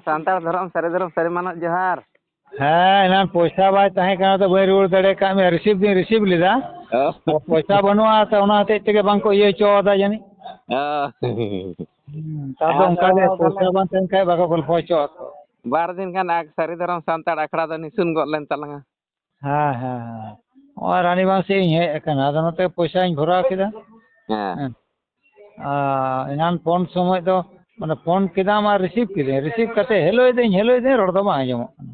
ᱥᱟᱱᱛᱟᱲ ᱫᱷᱚᱨᱚᱢ ᱥᱟᱹᱨᱤ ᱢᱟᱱᱚᱛ ᱡᱚᱦᱟᱨ। ᱦᱮᱸ ᱮᱱᱟᱱ ᱯᱚᱭᱥᱟ ᱵᱟᱭ ᱛᱟᱦᱮᱸ ᱠᱟᱱᱟ ᱛᱚ ᱵᱟᱹᱧ ᱨᱩᱣᱟᱹᱲ ᱫᱟᱲᱮ ᱠᱟᱜ ᱢᱮᱭᱟ ᱨᱤᱥᱤᱵᱷ ᱫᱩᱧ ᱨᱤᱥᱤᱵᱷ ᱞᱮᱫᱟ ᱯᱚᱭᱥᱟ ᱵᱟᱹᱱᱩᱜᱼᱟ ᱛᱚ ᱚᱱᱟ ᱦᱚᱛᱮᱡ ᱛᱮᱜᱮ ᱵᱟᱝᱠᱚ ᱤᱭᱟᱹ ᱦᱚᱪᱚᱣᱟᱫᱟ ᱡᱟᱹᱱᱤᱡ ᱱᱮᱛᱟᱨ ᱫᱚ ᱚᱱᱠᱟ ᱜᱮ ᱯᱚᱭᱥᱟ ᱵᱟᱝ ᱛᱟᱦᱮᱱ ᱠᱷᱟᱡ ᱵᱟᱠᱚ ᱜᱚᱞᱯᱷᱚ ᱦᱚᱪᱚᱣᱟᱜᱼᱟ। ᱵᱟᱨ ᱫᱤᱱ ᱜᱟᱱ ᱥᱟᱹᱨᱤ ᱫᱷᱚᱨᱚᱢ ᱥᱟᱱᱛᱟᱲ ᱟᱠᱷᱲᱟ ᱫᱚ ᱱᱤᱥᱩᱱ ᱜᱚᱫ ᱞᱮᱱ ᱛᱟᱞᱟᱝᱟ। ᱦᱮᱸ ᱦᱮᱸ ᱦᱮᱸ ᱱᱚᱜᱼᱚᱭ ᱨᱟᱱᱤᱵᱟᱸᱫ ᱥᱮᱫ ᱤᱧ ᱦᱮᱡ ᱟᱠᱟᱱᱟ ᱟᱫᱚ ᱱᱚᱛᱮ ᱯᱚᱭᱥᱟᱧ ᱵᱷᱚᱨᱟᱣ ᱠᱮᱫᱟ। ᱦᱮᱸ ᱮᱱᱟᱱ ᱯᱷᱳᱱ ᱥᱚᱢᱚᱭ ᱫᱚ ᱢᱟᱱᱮ ᱯᱷᱳᱱ ᱠᱮᱫᱟᱢ ᱟᱨ ᱨᱤᱥᱤᱵᱷ ᱠᱤᱫᱟᱹᱧ ᱨᱤᱥᱤᱵᱷ ᱠᱟᱛᱮ ᱦᱮᱞᱳᱭᱫᱟᱹᱧ ᱨᱚᱲ ᱫᱚ ᱵᱟᱝ ᱟᱸᱡᱚᱢᱚᱜ ᱠᱟᱱᱟ।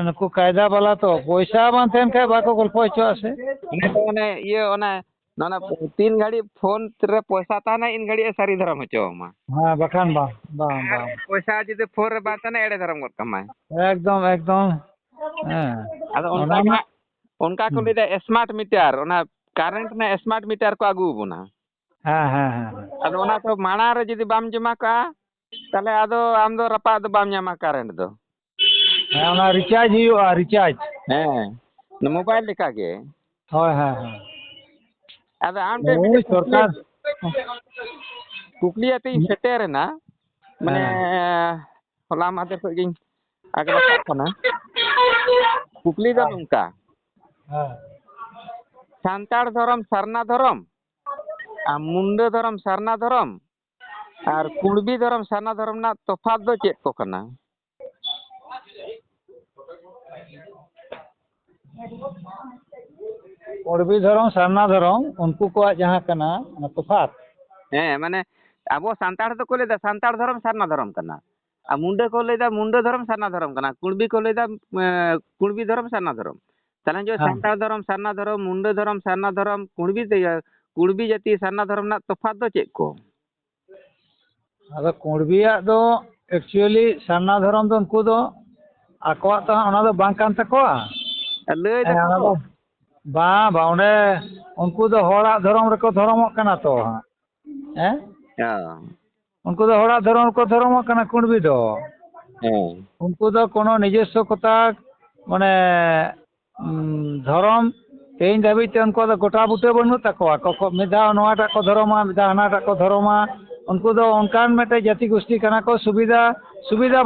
ᱱᱩᱠᱩ ᱠᱟᱭᱫᱟ ᱵᱟᱞᱟ ᱛᱚ ᱯᱚᱭᱥᱟ ᱵᱟᱝ ᱛᱟᱦᱮᱱ ᱠᱷᱟᱡ ᱵᱟᱠᱚ ᱜᱚᱞᱯᱷᱚ ᱦᱚᱪᱚᱣᱟᱜᱼᱟ ᱥᱮ। ᱚᱱᱟ ᱛᱤᱱ ᱜᱷᱟᱹᱲᱤᱡ ᱯᱷᱳᱱ ᱨᱮ ᱯᱚᱭᱥᱟ ᱛᱟᱦᱮᱱᱟ ᱤᱱ ᱜᱷᱟᱹᱲᱤᱡ ᱥᱟᱹᱨᱤ ᱫᱷᱚᱨᱚᱢ ᱦᱚᱪᱚᱣᱟᱢᱟ। ᱦᱮᱸ ᱵᱟᱠᱷᱟᱱ ᱵᱟᱝ ᱟᱨ ᱯᱚᱭᱥᱟ ᱡᱩᱫᱤ ᱯᱷᱳᱱ ᱨᱮ ᱵᱟᱝ ᱛᱟᱦᱮᱱᱟ ᱮᱲᱮ ᱫᱷᱚᱨᱚᱢ ᱜᱚᱫ ᱠᱟᱢᱟᱭ। ᱮᱠᱫᱚᱢ ᱦᱮᱸ ᱟᱫᱚ ᱚᱱᱟ ᱢᱟ ᱚᱱᱠᱟ ᱠᱚ ᱞᱟᱹᱭᱫᱟ ᱥᱢᱟᱨᱴ ᱢᱤᱴᱟᱨ ᱚᱱᱟ ᱠᱟᱨᱮᱱᱴ ᱨᱮᱱᱟᱜ ᱥᱢᱟᱨᱴ ᱢᱤᱴᱟᱨ ᱠᱚ ᱟᱹᱜᱩ ᱟᱵᱚᱱᱟ। ᱦᱮᱸ ᱟᱫᱚ ᱚᱱᱟ ᱠᱚ ᱢᱟᱲᱟᱝ ᱨᱮ ᱡᱩᱫᱤ ᱵᱟᱢ ᱡᱚᱢᱟ ᱠᱟᱜᱼᱟ ᱛᱟᱦᱚᱞᱮ ᱟᱫᱚ ᱟᱢ ᱫᱚ ᱨᱟᱯᱟᱜ ᱫᱚ ᱵᱟᱢ ᱧᱟᱢᱟ ᱠᱟᱨᱮᱱᱴ ᱫᱚ। ᱦᱮᱸ ᱚᱱᱟ ᱨᱤᱪᱟᱨᱡᱽ ᱦᱩᱭᱩᱜᱼᱟ ᱨᱤᱪᱟᱨᱡᱽ। ᱦᱮᱸ ᱢᱳᱵᱟᱭᱤᱞ ᱞᱮᱠᱟ ᱜᱮ। ᱦᱳᱭ ᱦᱮᱸ ᱟᱫᱚ ᱟᱢ ᱴᱷᱮᱱ ᱳᱭ ᱢᱤᱫᱴᱮᱡ ᱥᱚᱨᱠᱟᱨ ᱠᱩᱠᱞᱤ ᱟᱛᱮ ᱤᱧ ᱥᱮᱴᱮᱨᱮᱱᱟ ᱢᱟᱱᱮ ᱦᱮᱸ ᱦᱚᱞᱟ ᱢᱟᱦᱫᱮᱨ ᱠᱷᱚᱡ ᱜᱤᱧ ᱟᱠᱵᱟᱠᱟᱜ ᱠᱟᱱᱟ ᱠᱩᱠᱞᱤ ᱫᱚ ᱱᱚᱝᱠᱟ ᱦᱮᱸ ᱥᱟᱱᱛᱟᱲ ᱫᱷᱚᱨᱚᱢ ᱥᱟᱨᱱᱟ ᱫᱷᱚᱨᱚᱢ ᱟᱨ ᱢᱩᱱᱰᱟᱹ ᱫᱷᱚᱨᱚᱢ ᱥᱟᱨᱱᱟ ᱫᱷᱚᱨᱚᱢ ᱟᱨ ᱠᱩᱬᱵᱤ ᱫᱷᱚᱨᱚᱢ ᱥᱟᱨᱱᱟ ᱫᱷᱚᱨᱚᱢ ᱨᱮᱱᱟᱜ ᱛᱚᱯᱷᱟᱛ ᱫᱚ ᱪᱮᱫ ᱠᱚ ᱠᱟᱱᱟ? ᱠᱩᱬᱵᱤ ᱫᱷᱚᱨᱚᱢ ᱥᱟᱨᱱᱟ ᱫᱷᱚᱨᱚᱢ ᱩᱱᱠᱩ ᱠᱚᱣᱟᱜ ᱡᱟᱦᱟᱸ ᱠᱟᱱᱟ ᱚᱱᱟ ᱛᱚᱯᱷᱟᱛ ᱦᱮᱸ ᱢᱟᱱᱮ ᱟᱵᱚ ᱥᱟᱱᱛᱟᱲ ᱫᱚᱠᱚ ᱞᱟᱹᱭᱫᱟ ᱥᱟᱱᱛᱟᱲ ᱫᱷᱚᱨᱚᱢ ᱥᱟᱨᱱᱟ ᱫᱷᱚᱨᱚᱢ ᱠᱟᱱᱟ। ᱟᱨ ᱢᱩᱱᱰᱟᱹ ᱠᱚ ᱞᱟᱹᱭᱫᱟ ᱢᱩᱱᱰᱟᱹ ᱫᱷᱚᱨᱚᱢ ᱥᱟᱨᱱᱟ ᱫᱷᱚᱨᱚᱢ ᱠᱟᱱᱟ ᱠᱩᱬᱵᱤ ᱠᱚ ᱞᱟᱹᱭᱫᱟ ᱠᱩᱬᱵᱤ ᱫᱷᱚᱨᱚᱢ ᱥᱟᱨᱱᱟ ᱫᱷᱚᱨᱚᱢ। ᱛᱟᱦᱚᱞᱮ ᱦᱮᱸ ᱥᱟᱱᱛᱟᱲ ᱫᱷᱚᱨᱚᱢ ᱥᱟᱨᱱᱟ ᱫᱷᱚᱨᱚᱢ ᱢᱩᱱᱰᱟᱹ ᱫᱷᱚᱨᱚᱢ ᱥᱟᱨᱱᱟ ᱫᱷᱚᱨᱚᱢ ᱠᱩᱬᱵᱤ ᱡᱟᱹᱛᱤ ᱥᱟᱨᱱᱟ ᱫᱷᱚᱨᱚᱢ ᱨᱮᱱᱟᱜ ᱛᱚᱯᱷᱟᱛ ᱫᱚ ᱪᱮᱫ ᱠᱚ? ᱟᱫᱚ ᱠᱩᱬᱵᱤᱭᱟᱜ ᱫᱚ ᱮᱠᱪᱩᱭᱮᱞᱤ ᱥᱟᱨᱱᱟ ᱫᱷᱚᱨᱚᱢ ᱫᱚ ᱩᱱᱠᱩ ᱫᱚ ᱟᱠᱚᱣᱟᱜ ᱛᱚ ᱚᱱᱟ ᱫᱚ ᱵᱟᱝ ᱠᱟᱱ ᱛᱟᱠᱚᱣᱟ। ᱞᱟᱹᱭ ᱦᱮᱸ ᱫᱟᱠᱚ ᱚᱱᱟ ᱛᱚ ᱫᱚ ᱵᱟᱝ ᱚᱸᱰᱮ ᱩᱱᱠᱩ ᱫᱚ ᱦᱚᱲᱟᱜ ᱫᱷᱚᱨᱚᱢ ᱨᱮᱠᱚ ᱫᱷᱚᱨᱚᱢᱚᱜ ᱠᱟᱱᱟ ᱛᱚ ᱦᱮᱸ ᱩᱱᱠᱩ ᱫᱚ ᱦᱚᱲᱟᱜ ᱫᱷᱚᱨᱚᱢ ᱨᱮᱠᱚ ᱫᱷᱚᱨᱚᱢᱚᱜ ᱠᱟᱱᱟ ᱠᱩᱬᱵᱤ ᱫᱚ। ᱦᱮᱸ ᱩᱱᱠᱩ ᱫᱚ ᱠᱳᱱᱳ ᱱᱤᱡস্ব ᱠᱚᱛᱟ ᱢᱟᱱᱮ ᱫᱷᱚᱨᱚᱢ ᱛᱮᱦᱮᱧ ᱫᱷᱟᱹᱵᱤᱡ ᱛᱮ ᱩᱱᱠᱩᱣᱟᱜ ᱫᱚ ᱜᱚᱴᱟ ᱵᱩᱴᱟᱹ ᱵᱟᱹᱱᱩᱜ ᱛᱟᱠᱚᱣᱟ ᱢᱤᱫ ᱫᱷᱟᱣ ᱱᱚᱣᱟᱴᱟᱜ ᱠᱚ ᱫᱷᱚᱨᱚᱢᱟ ᱢᱤᱫ ᱫᱷᱟᱣ ᱦᱟᱱᱟᱴᱟᱜ ᱠᱚ ᱫᱷᱚᱨᱚᱢᱟ ᱩᱱᱠᱩ ᱫᱚ ᱚᱱᱠᱟᱱ ᱢᱤᱫᱴᱮᱡ ᱡᱟᱹᱛᱤ ᱜᱳᱥᱴᱤ ᱠᱟᱱᱟ ᱠᱚ ᱥᱩᱵᱤᱫᱷᱟ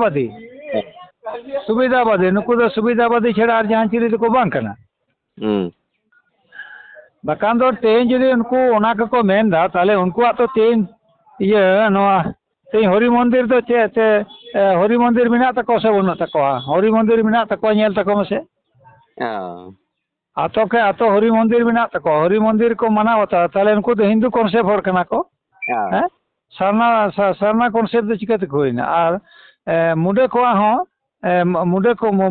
ᱵᱟᱫᱤ ᱱᱩᱠᱩ ᱫᱚ ᱥᱩᱵᱤᱫᱷᱟ ᱵᱟᱫᱤ ᱪᱷᱟᱲᱟ ᱟᱨ ᱡᱟᱦᱟᱱ ᱪᱤᱞᱤ ᱫᱚᱠᱚ ᱵᱟᱝ ᱠᱟᱱᱟ। ᱵᱟᱠᱷᱟᱱ ᱫᱚ ᱛᱮᱦᱮᱧ ᱡᱩᱫᱤ ᱩᱱᱠᱩ ᱚᱱᱟ ᱠᱚᱠᱚ ᱢᱮᱱᱫᱟ ᱛᱟᱦᱚᱞᱮ ᱩᱱᱠᱩᱣᱟᱜ ᱛᱚ ᱛᱮᱦᱮᱧ ᱱᱚᱣᱟ ᱛᱮᱦᱮᱧ ᱦᱚᱨᱤ ᱢᱚᱱᱫᱤᱨ ᱫᱚ ᱪᱮᱫ ᱦᱚᱨᱤ ᱢᱚᱱᱫᱤᱨ ᱢᱮᱱᱟᱜ ᱛᱟᱠᱚᱣᱟ ᱥᱮ ᱵᱟᱹᱱᱩᱜ ᱛᱟᱠᱚᱣᱟ ᱦᱚᱨᱤ ᱢᱚᱱᱫᱤᱨ ᱢᱮᱱᱟᱜ ᱛᱟᱠᱚᱣᱟ ᱧᱮᱞ ᱛᱟᱠᱚ ᱢᱮᱥᱮ। ᱟᱛᱳ ᱠᱮ ᱟᱛᱳ ᱦᱚᱨᱤ ᱢᱚᱱᱫᱤᱨ ᱢᱮᱱᱟᱜ ᱛᱟᱠᱚᱣᱟ ᱦᱚᱨᱤ ᱢᱚᱱᱫᱤᱨ ᱠᱚ ᱢᱟᱱᱟᱣ ᱵᱟᱛᱟᱣᱟ ᱛᱟᱦᱚᱞᱮ ᱩᱱᱠᱩ ᱫᱚ ᱦᱤᱱᱫᱩ ᱠᱚᱱᱥᱮᱯᱴ ᱦᱚᱲ ᱠᱟᱱᱟ ᱠᱚ ᱦᱮᱸ ᱥᱟᱨᱱᱟ ᱠᱚᱱᱥᱮᱯᱴ ᱫᱚ ᱪᱤᱠᱟᱹᱛᱮᱠᱚ ᱦᱩᱭᱱᱟ ᱟᱨ ᱢᱩᱰᱟᱹ ᱠᱚᱣᱟᱜ ᱦᱚᱸ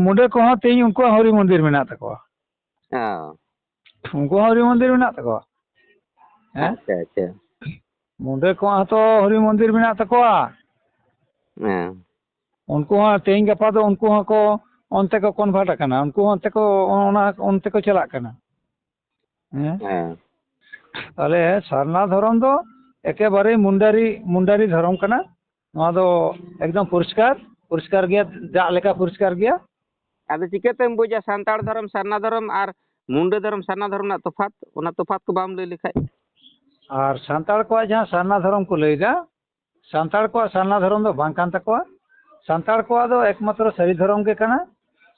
ᱢᱩᱰᱟᱹ ᱠᱚᱦᱚᱸ ᱛᱮᱦᱤᱧ ᱩᱱᱠᱩᱣᱟᱜ ᱦᱚᱨᱤ ᱢᱚᱱᱫᱤᱨ ᱢᱮᱱᱟᱜ ᱛᱟᱠᱚᱣᱟ। ᱩᱱᱠᱩ ᱦᱚᱸ ᱦᱚᱨᱤ ᱢᱚᱱᱫᱤᱨ ᱢᱮᱱᱟᱜ ᱛᱟᱠᱚᱣᱟ ᱦᱮᱸ ᱟᱪᱪᱷᱟ ᱟᱪᱪᱷᱟ ᱢᱩᱰᱟᱹ ᱠᱚᱣᱟᱜ ᱦᱚᱸᱛᱚ ᱦᱚᱨᱤ ᱢᱚᱱᱫᱤᱨ ᱢᱮᱱᱟᱜ ᱛᱟᱠᱚᱣᱟ। ᱩᱱᱠᱩ ᱦᱚᱸ ᱛᱮᱦᱮᱧ ᱜᱟᱯᱟ ᱫᱚ ᱩᱱᱠᱩ ᱦᱚᱸᱠᱚ ᱚᱱᱛᱮ ᱠᱚ ᱠᱚᱱᱵᱷᱟᱨᱴ ᱟᱠᱟᱱᱟ ᱩᱱᱠᱩ ᱦᱚᱸ ᱚᱱᱛᱮ ᱠᱚ ᱪᱟᱞᱟᱜ ᱠᱟᱱᱟ ᱦᱮᱸ ᱛᱟᱦᱚᱞᱮ ᱥᱟᱨᱱᱟ ᱫᱷᱚᱨᱚᱢ ᱫᱚ ᱮᱠᱮᱵᱟᱨᱮ ᱢᱩᱱᱰᱟᱨᱤ ᱫᱷᱚᱨᱚᱢ ᱠᱟᱱᱟ ᱱᱚᱣᱟ ᱫᱚ ᱮᱠᱫᱚᱢ ᱯᱚᱨᱤষ্কার ᱜᱮᱭᱟ ᱫᱟᱜ ᱞᱮᱠᱟ ᱯᱚᱨᱤষ্কার ᱜᱮᱭᱟ। ᱟᱫᱚ ᱪᱤᱠᱟᱹᱛᱮᱢ ᱵᱩᱡᱟ ᱥᱟᱱᱛᱟᱲ ᱫᱷᱚᱨᱚᱢ ᱥᱟᱨᱱᱟ ᱫᱷᱚᱨᱚᱢ ᱟᱨ ᱢᱩᱱᱰᱟᱹ ᱫᱷᱚᱨᱚᱢ ᱥᱟᱨᱱᱟ ᱫᱷᱚᱨᱚᱢ ᱨᱮᱱᱟᱜ ᱛᱚᱯᱷᱟᱛ ᱚᱱᱟ ᱛᱚᱯᱷᱟᱛ ᱠᱚ ᱵᱟᱢ ᱞᱟᱹᱭ ᱞᱮᱠᱷᱟᱡ ᱟᱨ ᱥᱟᱱᱛᱟᱲ ᱠᱚᱣᱟᱜ ᱡᱟᱦᱟᱸ ᱥᱟᱨᱱᱟ ᱫᱷᱚᱨᱚᱢ ᱠᱚ ᱞᱟᱹᱭᱫᱟ ᱥᱟᱱᱛᱟᱲ ᱠᱚᱣᱟᱜ ᱥᱟᱨᱱᱟ ᱫᱷᱚᱨᱚᱢ ᱫᱚ ᱵᱟᱝ ᱠᱟᱱ ᱛᱟᱠᱚᱣᱟ ᱥᱟᱱᱛᱟᱲ ᱠᱚᱣᱟᱜ ᱫᱚ ᱮᱠᱢᱟᱛᱨᱚ ᱥᱟᱹᱨᱤ ᱫᱷᱚᱨᱚᱢ ᱜᱮ ᱠᱟᱱᱟ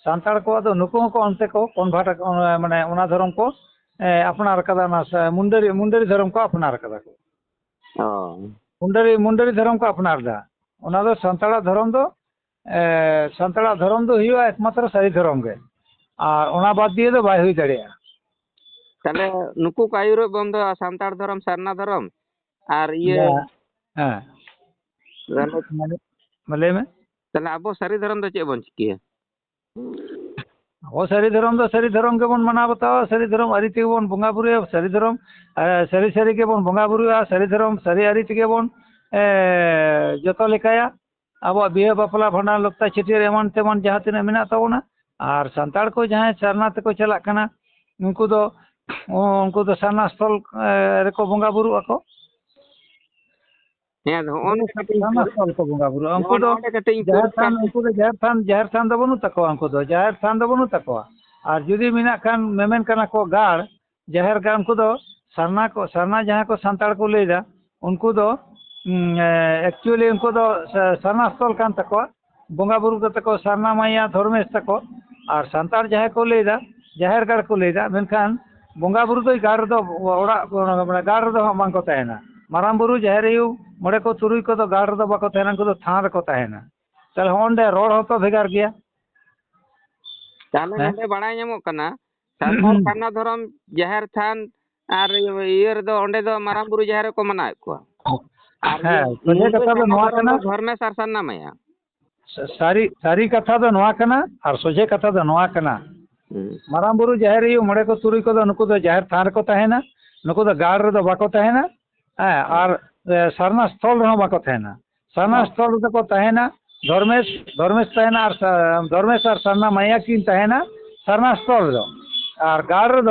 ᱥᱟᱱᱛᱟᱲ ᱠᱚᱣᱟᱜ ᱫᱚ ᱱᱩᱠᱩ ᱦᱚᱸᱠᱚ ᱚᱱᱛᱮ ᱠᱚ ᱠᱚᱱᱵᱷᱟᱨᱴ ᱢᱟᱱᱮ ᱚᱱᱟ ᱫᱷᱚᱨᱚᱢ ᱠᱚ ᱟᱯᱱᱟᱨ ᱠᱟᱫᱟ ᱚᱱᱟ ᱢᱩᱱᱰᱟᱨᱤ ᱫᱷᱚᱨᱚᱢ ᱠᱚ ᱟᱯᱱᱟᱨ ᱠᱟᱫᱟ ᱠᱚ ᱢᱩᱱᱰᱟᱨᱤ ᱫᱷᱚᱨᱚᱢ ᱠᱚ ᱟᱯᱱᱟᱨ ᱮᱫᱟ ᱚᱱᱟ ᱫᱚ ᱥᱟᱱᱛᱟᱲᱟᱜ ᱫᱷᱚᱨᱚᱢ ᱫᱚ ᱦᱩᱭᱩᱜᱼᱟ ᱮᱠᱢᱟᱛᱨᱚ ᱥᱟᱹᱨᱤ ᱫᱷᱚᱨᱚᱢ ᱜᱮ ᱟᱨ ᱚᱱᱟ ᱵᱟᱫᱽ ᱫᱤᱭᱮ ᱫᱚ ᱵᱟᱭ ᱦᱩᱭ ᱫᱟᱲᱮᱭᱟᱜᱼᱟ ᱛᱟᱦᱚᱞᱮ ᱱᱩᱠᱩ ᱠᱚ ᱟᱹᱭᱩᱨᱚᱜ ᱵᱚᱱᱫᱚ ᱥᱟᱱᱛᱟᱲ ᱫᱷᱚᱨᱚᱢ ᱥᱟᱨᱱᱟ ᱫᱷᱚᱨᱚᱢ ᱟᱨ ᱢᱟ ᱞᱟᱹᱭ ᱢᱮ ᱛᱟᱦᱚᱞᱮ ᱟᱵᱚ ᱥᱟᱹᱨᱤ ᱫᱷᱚᱨᱚᱢ ᱫᱚ ᱪᱮᱫ ᱵᱚᱱ ᱪᱤᱠᱟᱹᱭᱟ ᱟᱵᱚ ᱥᱟᱹᱨᱤ ᱫᱷᱚᱨᱚᱢ ᱫᱚ ᱥᱟᱹᱨᱤ ᱫᱷᱚᱨᱚᱢ ᱜᱮᱵᱚᱱ ᱢᱟᱱᱟᱣ ᱵᱟᱛᱟᱣᱟ ᱥᱟᱹᱨᱤ ᱫᱷᱚᱨᱚᱢ ᱟᱹᱨᱤ ᱛᱮᱜᱮ ᱵᱚᱱ ᱵᱚᱸᱜᱟ ᱵᱩᱨᱩᱭᱟ ᱥᱟᱹᱨᱤ ᱫᱷᱚᱨᱚᱢ ᱥᱟᱹᱨᱤ ᱜᱮᱵᱚᱱ ᱵᱚᱸᱜᱟ ᱵᱩᱨᱩᱭᱟ ᱥᱟᱹᱨᱤ ᱫᱷᱚᱨᱚᱢ ᱥᱟᱹᱨᱤ ᱟᱹᱨᱤ ᱛᱮᱜᱮ ᱵᱚᱱ ᱡᱚᱛᱚ ᱞᱮᱠᱟᱭᱟ ᱟᱵᱚᱣᱟᱜ ᱵᱤᱦᱟᱹ ᱵᱟᱯᱞᱟ ᱵᱷᱟᱸᱰᱟᱱ ᱞᱚᱠᱛᱟ ᱪᱷᱟᱹᱴᱭᱟᱹᱨ ᱮᱢᱟᱱ ᱛᱮᱢᱟᱱ ᱡᱟᱦᱟᱸ ᱛᱤᱱᱟᱹᱜ ᱢᱮᱱᱟᱜ ᱛᱟᱵᱚᱱᱟ ᱟᱨ ᱥᱟᱱᱛᱟᱲ ᱠᱚ ᱡᱟᱦᱟᱸᱭ ᱥᱟᱨᱱᱟ ᱛᱮᱠᱚ ᱪᱟᱞᱟᱜ ᱠᱟᱱᱟ ᱩᱱᱠᱩ ᱫᱚ ᱥᱟᱨᱱᱟ ᱥᱛᱷᱚᱞ ᱨᱮᱠᱚ ᱵᱚᱸᱜᱟ ᱵᱩᱨᱩᱜ ᱟᱠᱚ ᱦᱮᱸ ᱱᱚᱜᱼᱚ ᱱᱚᱰᱮ ᱠᱟᱹᱴᱤᱡ ᱥᱟᱨᱱᱟ ᱥᱛᱷᱚᱞ ᱠᱚ ᱵᱚᱸᱜᱟ ᱵᱩᱨᱩᱜᱼᱟ ᱩᱱᱠᱩ ᱫᱚ ᱱᱚᱰᱮ ᱠᱟᱹᱴᱤᱡ ᱤᱧ ᱡᱟᱦᱮᱨ ᱯᱚᱨᱤᱥᱠᱟᱨ ᱛᱷᱟᱱ ᱫᱚ ᱵᱟᱹᱱᱩᱜ ᱛᱟᱠᱚᱣᱟ ᱩᱱᱠᱩ ᱫᱚ ᱡᱟᱦᱮᱨ ᱛᱷᱟᱱ ᱫᱚ ᱵᱟᱹᱱᱩᱜ ᱛᱟᱠᱚᱣᱟ ᱟᱨ ᱡᱩᱫᱤ ᱢᱮᱱᱟᱜ ᱠᱷᱟᱱ ᱢᱮᱢᱮᱱ ᱠᱟᱱᱟ ᱠᱚ ᱜᱟᱲ ᱡᱟᱦᱮᱨ ᱜᱟᱲ ᱩᱱᱠᱩ ᱫᱚ ᱥᱟᱨᱱᱟ ᱡᱟᱦᱟᱸ ᱠᱚ ᱥᱟᱱᱛᱟᱲ ᱠᱚ ᱞᱟᱹᱭᱫᱟ ᱩᱱᱠᱩ ᱫᱚ एक्चुअली उनको तो सरना स्थल कान तको बोंगा बुरु कते को सरना माया धर्मेश तको और सांतार जहाँ को लेदा जाहेर गाड़ को लेदा मेनखान बोंगा बुरु तो गाड़ दो ओड़ा गाड़ दो बांग को तहना माराम बुरु जाहेर यू मोड़े को तुरुई को तो गाड़ दो बाको तहना को तो थान को तहना चल होंडे रोड हो तो भेगार गया ताले नंदे बड़ाई ᱧᱟᱢᱚᱜ ᱠᱟᱱᱟ ᱥᱟᱱᱛᱟᱲ ᱥᱟᱨᱱᱟ ᱫᱷᱚᱨᱚᱢ ᱡᱟᱦᱮᱨ ᱛᱷᱟᱱ ᱟᱨ ᱤᱭᱟᱹ ᱨᱮᱫᱚ ᱚᱸᱰᱮ ᱫᱚ ᱢᱟᱨᱟᱝ ᱵᱩᱨᱩ ᱡᱟᱦᱮᱨ ᱠᱚ ᱢᱟᱱᱟᱣᱮᱫ ᱠᱚᱣᱟ हाँ सोझे कथा दो नोआ कना धर्मेश आर सरना माया सारी सारी कथा दो नोआ कना और सोझे कथा दो नोआ कना माराम बुरु जाहेर यू मोड़े को तुरुई को दो नुकु दो जाहेर थान को तहना नुकु दो गाड़ रे दो बाको तहना और सरना स्थल रहो बाको तहना सरना स्थल रे को तहना धर्मेश धर्मेश तहना और धर्मेश और सरना माया किन तहना सरना स्थल दो और गाड़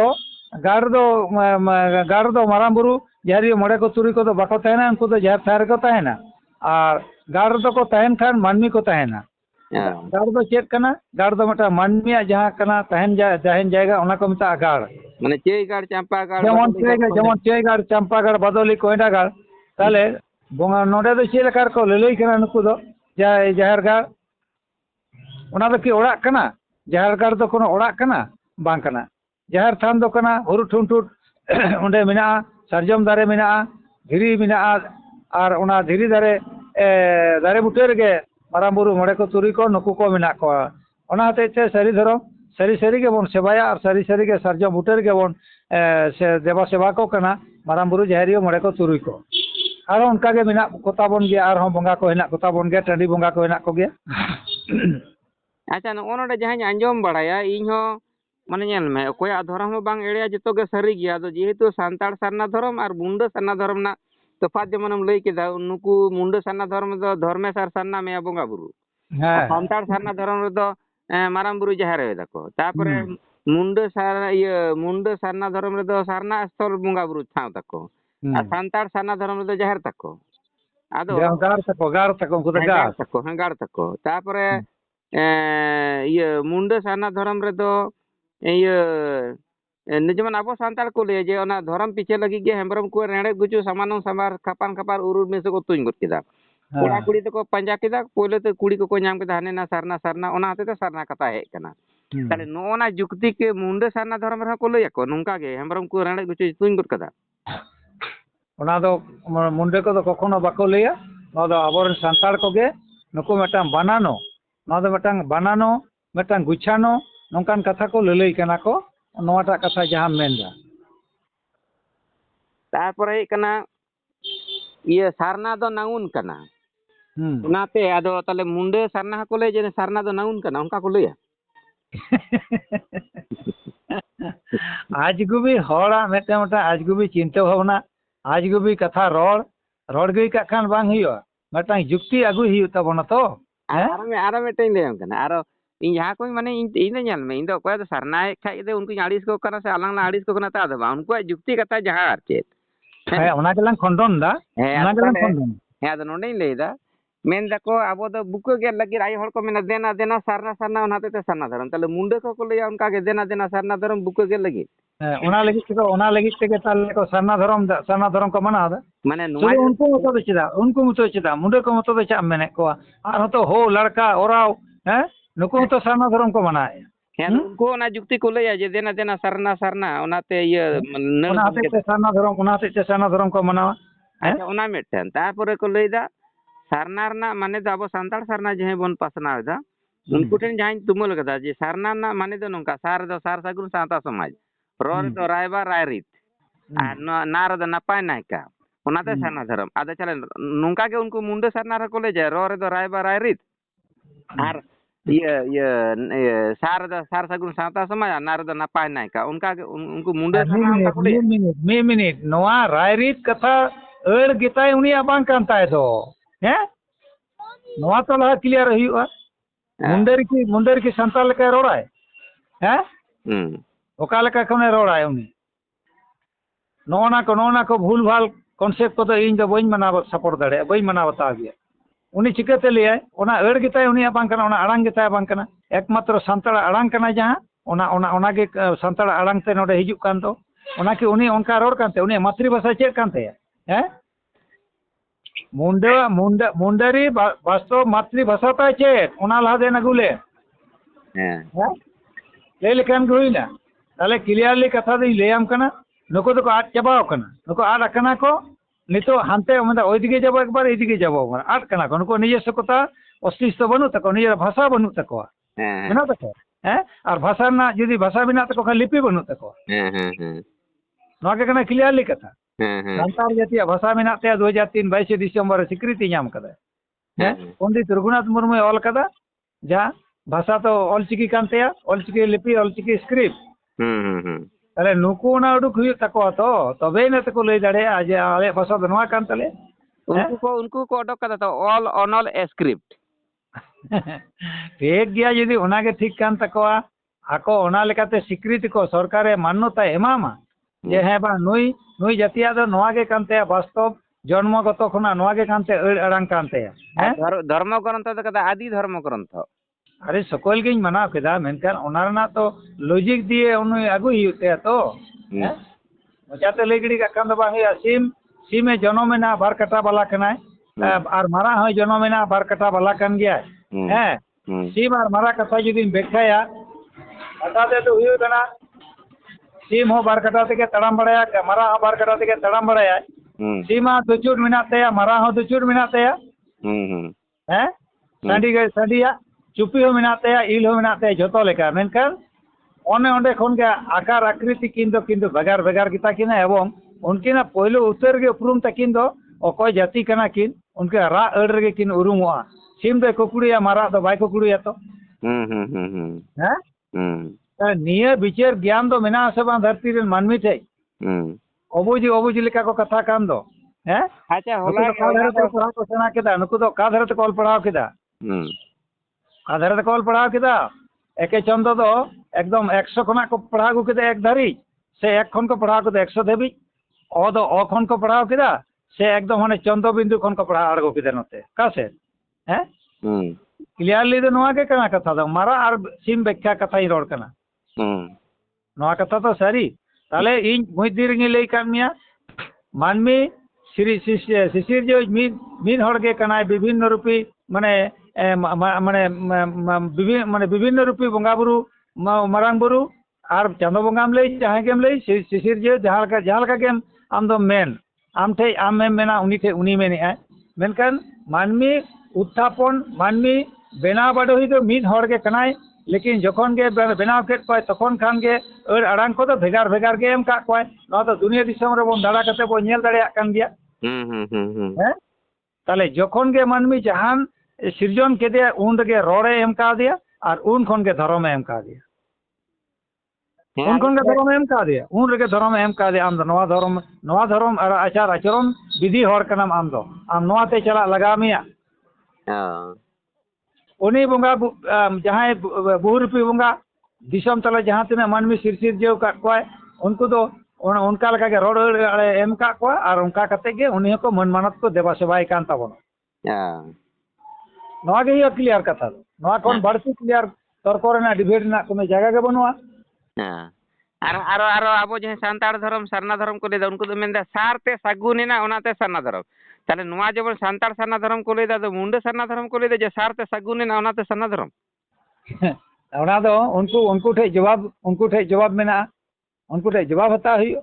दो माराम बुरु जाहेर यू मोड़े को तुरुई को दो बाको तहना उनको दो जाहेर थान को तहना और गाड़ दो को तहन खान मानमी को तहना गाड़ दो चेक कना गाड़ दो मटा मानमिया जहाँ कना तहन जाएगा उना को मिता गाड़ माने चेई गाड़ चंपा गाड़ जेमन चेई गाड़ चंपा गाड़ बदली कोयडा गाड़ ताले बोंगा नोडे दो चेल कार को ललई कना नुकु दो जाहेर गाड़ उना दो की ओड़ा कना जाहेर गाड़ दो कोनो ओड़ा कना बांग कना जाहेर थान दो कना हुरु ठुंटुट उंडे मिना सरजम दारे मिना धीरी मिना और उना धीरी दारे बुटे रे माराम बुरु मोड़े को तुरी को नुकु को मिना को ओना हते सारी धरम सारी के बोन सेवाया और सारी के सरजम बुटे रे बोन से देवा सेवा को कना माराम बुरु जाहेरियो मोड़े को तुरी को और उनका के मिना कोता बोन गया और हम बोंगा को हेना कोता बोन गया टंडी बोंगा को हेना को गया अच्छा नोडे जहां अंजम बड़ाया इन हो माने नेल में कोया धर्म बांग एड़िया जतो के सरी गया तो जेहेतु सांताड़ सरना धर्म और मुंडा सरना धर्म ना तफात जेमन लई केदा नुकु मुंडा सरना धर्म दो धर्मेश और सरना में बोंगा बुरु सांताड़ सरना धर्म दो माराम बुरु जाहेर दको तापरे मुंडा सरना धर्म दो सरना स्थल बोंगा बुरु थाव तको और सांताड़ सरना धर्म दो जाहेर तको आदो गाड़ तको तापरे ये मुंडा सरना धर्म रे दो जेमन अब सानताड़ को ले जे ओना धर्म पीछे लगी गे हेम्ब्रम को रेड़े गुचु सामानो समार खपान उरुर में से को तुኝ गत केदा कोड़ा कुड़ी तो को पंजा केदा पहिले तो कुड़ी को नाम केदा हने ना सरना ओना हते तो सरना कथा हे कना ताले नोना जुक्ति के मुंडे सरना धर्म रे को लय को नुंका गे हेम्ब्रम को रेड़े गुचु तुኝ गत केदा ओना दो मुंडे को तो कखनो बाको लया नो दो आबर सानताड़ को गे नुको मेटांग बनानो नो दो मेटांग गुछानो नौकान कथा को ललई कना को नोटा कथा जहां मेनदा तारपरे कना ये सरना दो नाउन कना उनाते आदो तले मुंडे सरना को ले जे सरना दो नाउन कना उनका को लया आज गुबी होड़ा मेटे मोटा आज गुबी चिंता भावना आज गुबी कथा रोड गई का खान बांग हियो मेटा जुक्ति अगु हियो तबना तो आरो मेटे ले कना आरो इन जहाँ को माने इन नेल में इन दो कोय तो सरनाए खाइ दे उनको आड़िस को कना से अलंग आड़िस को कना ता दबा उनको जुक्ति कथा जहाँ आर चेत है ओना गलां खंडन दा ओना गलां खंडन है आदो नोडे लेदा मेन दको आबो दो बुको के लगी आई हड़ को मेना देना सरना ओनाते ते सरना धर्म तले मुंडे को लया उनका के देना सरना धर्म बुको के लगी ओना लगी के ताले को सरना धर्म को मना दा माने उनको मतो चिदा मुंडे को मतो चा मेने को आर तो हो लड़का ओराव है नुको तो सरना धर्म को मनाए है उनको ना जुक्ति को लया जे देना सरना ओनाते ये ओनाते सरना धर्म को मनावा अच्छा ओना मेटन तारपरे को लैदा सरना रना माने दो अब सांताड़ सरना जहे बोन पासना दा उनको ठेन जहां तुमल कदा जे सरना ना माने दो नोंका सार सागुन साता समाज रोर दो रायबा रायरित आ नार दो नपाय नायका ओनाते सरना धर्म आदा चले नोंका के उनको मुंडे सरना रे को ले जे रोर दो रायबा रायरित आर ये सार सगुन साता समाज नार दो नपाय नायका उनका के उनको मुंडे सरना को ले मिनिट नोआ रायरित कथा एड़ गिताय उनिया बांग कांताय दो हैं नोआ तो लहा क्लियर हुआ मुंडेर की संताल का रोड़ाय हैं ओका लेका कोने रोड़ाय उनी नोना को भूल भाल कॉन्सेप्ट को तो इन दो बइन मना सपोर्ट दाड़े बइन मना बता गया उनी चिकाते लिया ओना एड़ गिताय उनिया बांग कना ओना अड़ांग गिताय बांग कना एकमात्र संताल अड़ांग कना जहां ओना के संताल अड़ांग ते नोडे हिजुक कान तो ओना की उनी ओनका रोड कानते उनी मातृभाषा चेक कानते हैं मुंडारी वास्तव मातृभाषा ताई चेत ओना लहा देन अगुले ᱦᱮᱸ लय लेखान हुईना ताले क्लियरली कथा दो लैयाम कना नुको तो आद चाबाव कना नुको आद अकना को नितो हानते ओई दिगे जाबो एकबार एई दिगे जाबो आद कना को नुको निजस्वता अस्तित्व बनू तको निजे भाषा बनू तको ᱦᱮᱸ मेना तको और भाषा ना यदि भाषा बिना तको खाली लिपि बनू तको नोआ के कना क्लियरली कथा सान्ताड़ जातिया भाषा मेना ते 2003 22 डिसेम्बर स्वीकृति नाम कदा पंडित रघुनाथ मुर्मू ऑल कदा जा भाषा तो ऑलचिकी कानते ऑलचिकी लिपि ऑलचिकी स्क्रिप्ट अरे नुको ना उडुक हुई तको तो तबे न तको लई दाड़े आज आले भाषा तो नोआ कान तले उनको को ओडक कदा तो ऑल ऑनल स्क्रिप्ट ठीक गया यदि ओना के ठीक कान तकोआ आको ओना लेकाते स्वीकृति को सरकारे मान्यता एमामा जे हे बा नुई नुई जातिया दो नोआ के कानते वास्तव जन्मगत खना नोआ के कानते अड़ांग कानते धर्म ग्रंथ तो कदा आदि धर्म ग्रंथ अरे सकल गिन मना केदा मेनकान ओना रना तो लॉजिक दिए उन आगु हिते तो मचाते लई गिड़ी का कान दो बांग सिम सिमे जनमेना बार कटा बाला कनाय और मारा हो जनमेना बार कटा बाला कान गया है सिम और मारा कथा यदि बेखाया बताते तो हुई कना सिम हो बार कटा ते के तड़ाम बड़ाया मारा हो बार कटा ते के तड़ाम बड़ाया सीमा दुचुर मिनाते मारा हो दुचुर मिनाते हैं सांडी के सांडिया चुपी हो मिनाते इल हो मिनाते जतो लेका मेनकान ओने ओंडे खन के आकार आकृति किंतु भेगार भेगार किता किना एवं उनकिना पहले उत्तर के उपरुम तकिन दो अकय जाति कना किन उनके रा अड़ रे किन उरुमोआ सिम दे कुकुड़िया मारा दो बाय कुकुड़िया तो हैं निये विचार ज्ञान दो मेना से बा धरती रे मानमी थे अबुजी लेका को कथा कान दो हैं अच्छा होला पढ़ा को सेना केदा नुको तो का धरते कॉल पढ़ाव केदा का धरते कॉल पढ़ाव केदा एके चंदो दो एकदम 100 खना को पढ़ागु केदा एक धारी से एक खन को पढ़ाव केदा 100 देबी ओ दो ओ खन को पढ़ाव केदा से एकदम माने चंदो बिंदु खन को पढ़ा आड़गो केदा नते का से हैं क्लियरली दो नोआ के कना कथा दो मारा और सिम व्याख्या कथा ही रोड कना नोआ कथा तो सारी ताले इन मुइदिरंगी लई कान मिया मानमी श्री शिशिर जो मीन हड़ के कनाय विभिन्न रूपी माने विभिन्न रूपी बंगा बुरु मारांग बुरु और चांदो बंगाम लई जहां गेम लई शिशिर जो जहां का गेम आम दो मेन आम थे आम में मेना उनी थे उनी मेने है मेनकान मानमी उत्थापन मानमी बेना बाडो ही तो मीन हड़ के कनाय लेकिन जखन के बनाव के पाए तखन खान के अड़ांग को तो भेगार भेगार के एम का कोय न तो दुनिया दिसम रे बोन दाड़ा कते बो नेल दाड़िया कान गया हैं ताले जखन के मानमी जहान सृजन केदे उन गे रोड़े एम का दिया और उन खन के धर्म एम का दिया उन खन के धर्म एम का दिया उन रे के धर्म एम का दिया आम दो नवा धर्म और आचार आचरण विधि हर कनाम आम दो आम नवा ते चला लगा मिया उनी बंगा जहां बहुरूपी बंगा दिसम तले जहां तिना मानमी सिरसिर जेव का कोय उनको तो उनका लगा के रोड एम का कोय और उनका कते के उनी को मन मानत को देवा सेवाई कान ताबोन नवा के ही क्लियर कथा नवा कोन बड़ती क्लियर तर्क रेना डिबेट ना कोनो जगह के बनुआ आरो आबो जे सांताड़ धर्म सरना धर्म को लेदा उनको तो मेनदा सारते सागुनेना ओनाते सरना धर्म ताले नुआ जब सांताड़ सरना धर्म को लेदा तो मुंडे सरना धर्म को लेदा जे सारते सागुनेना ओनाते सरना धर्म ओना दो उनको ठे जवाब मेना उनको ठे जवाब हता हुई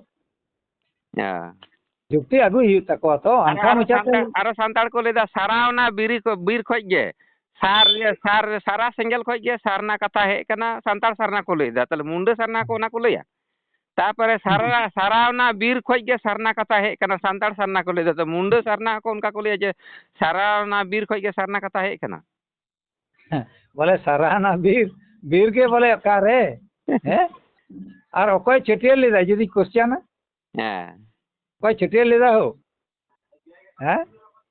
जुक्ति अगु ही तको तो आंखा मुचाते आरो सांताड़ को लेदा सारावना बीर खोज गे सार सारा सेंगल खोज गे सारना कथा हे कना सांताड़ सरना को लेदा ताले मुंडे सरना को ओना को लेया तापरे सारावना बीर खोज गे सरना कथा हे कना सांताड़ सरना को लेदा तो मुंडे सरना को उनका को लेया जे सारावना बीर खोज गे सरना कथा हे कना बोले सारावना बीर के बोले का रे हैं और ओकय छटियल लेदा यदि क्वेश्चन कोई छटियल लेदा हो हैं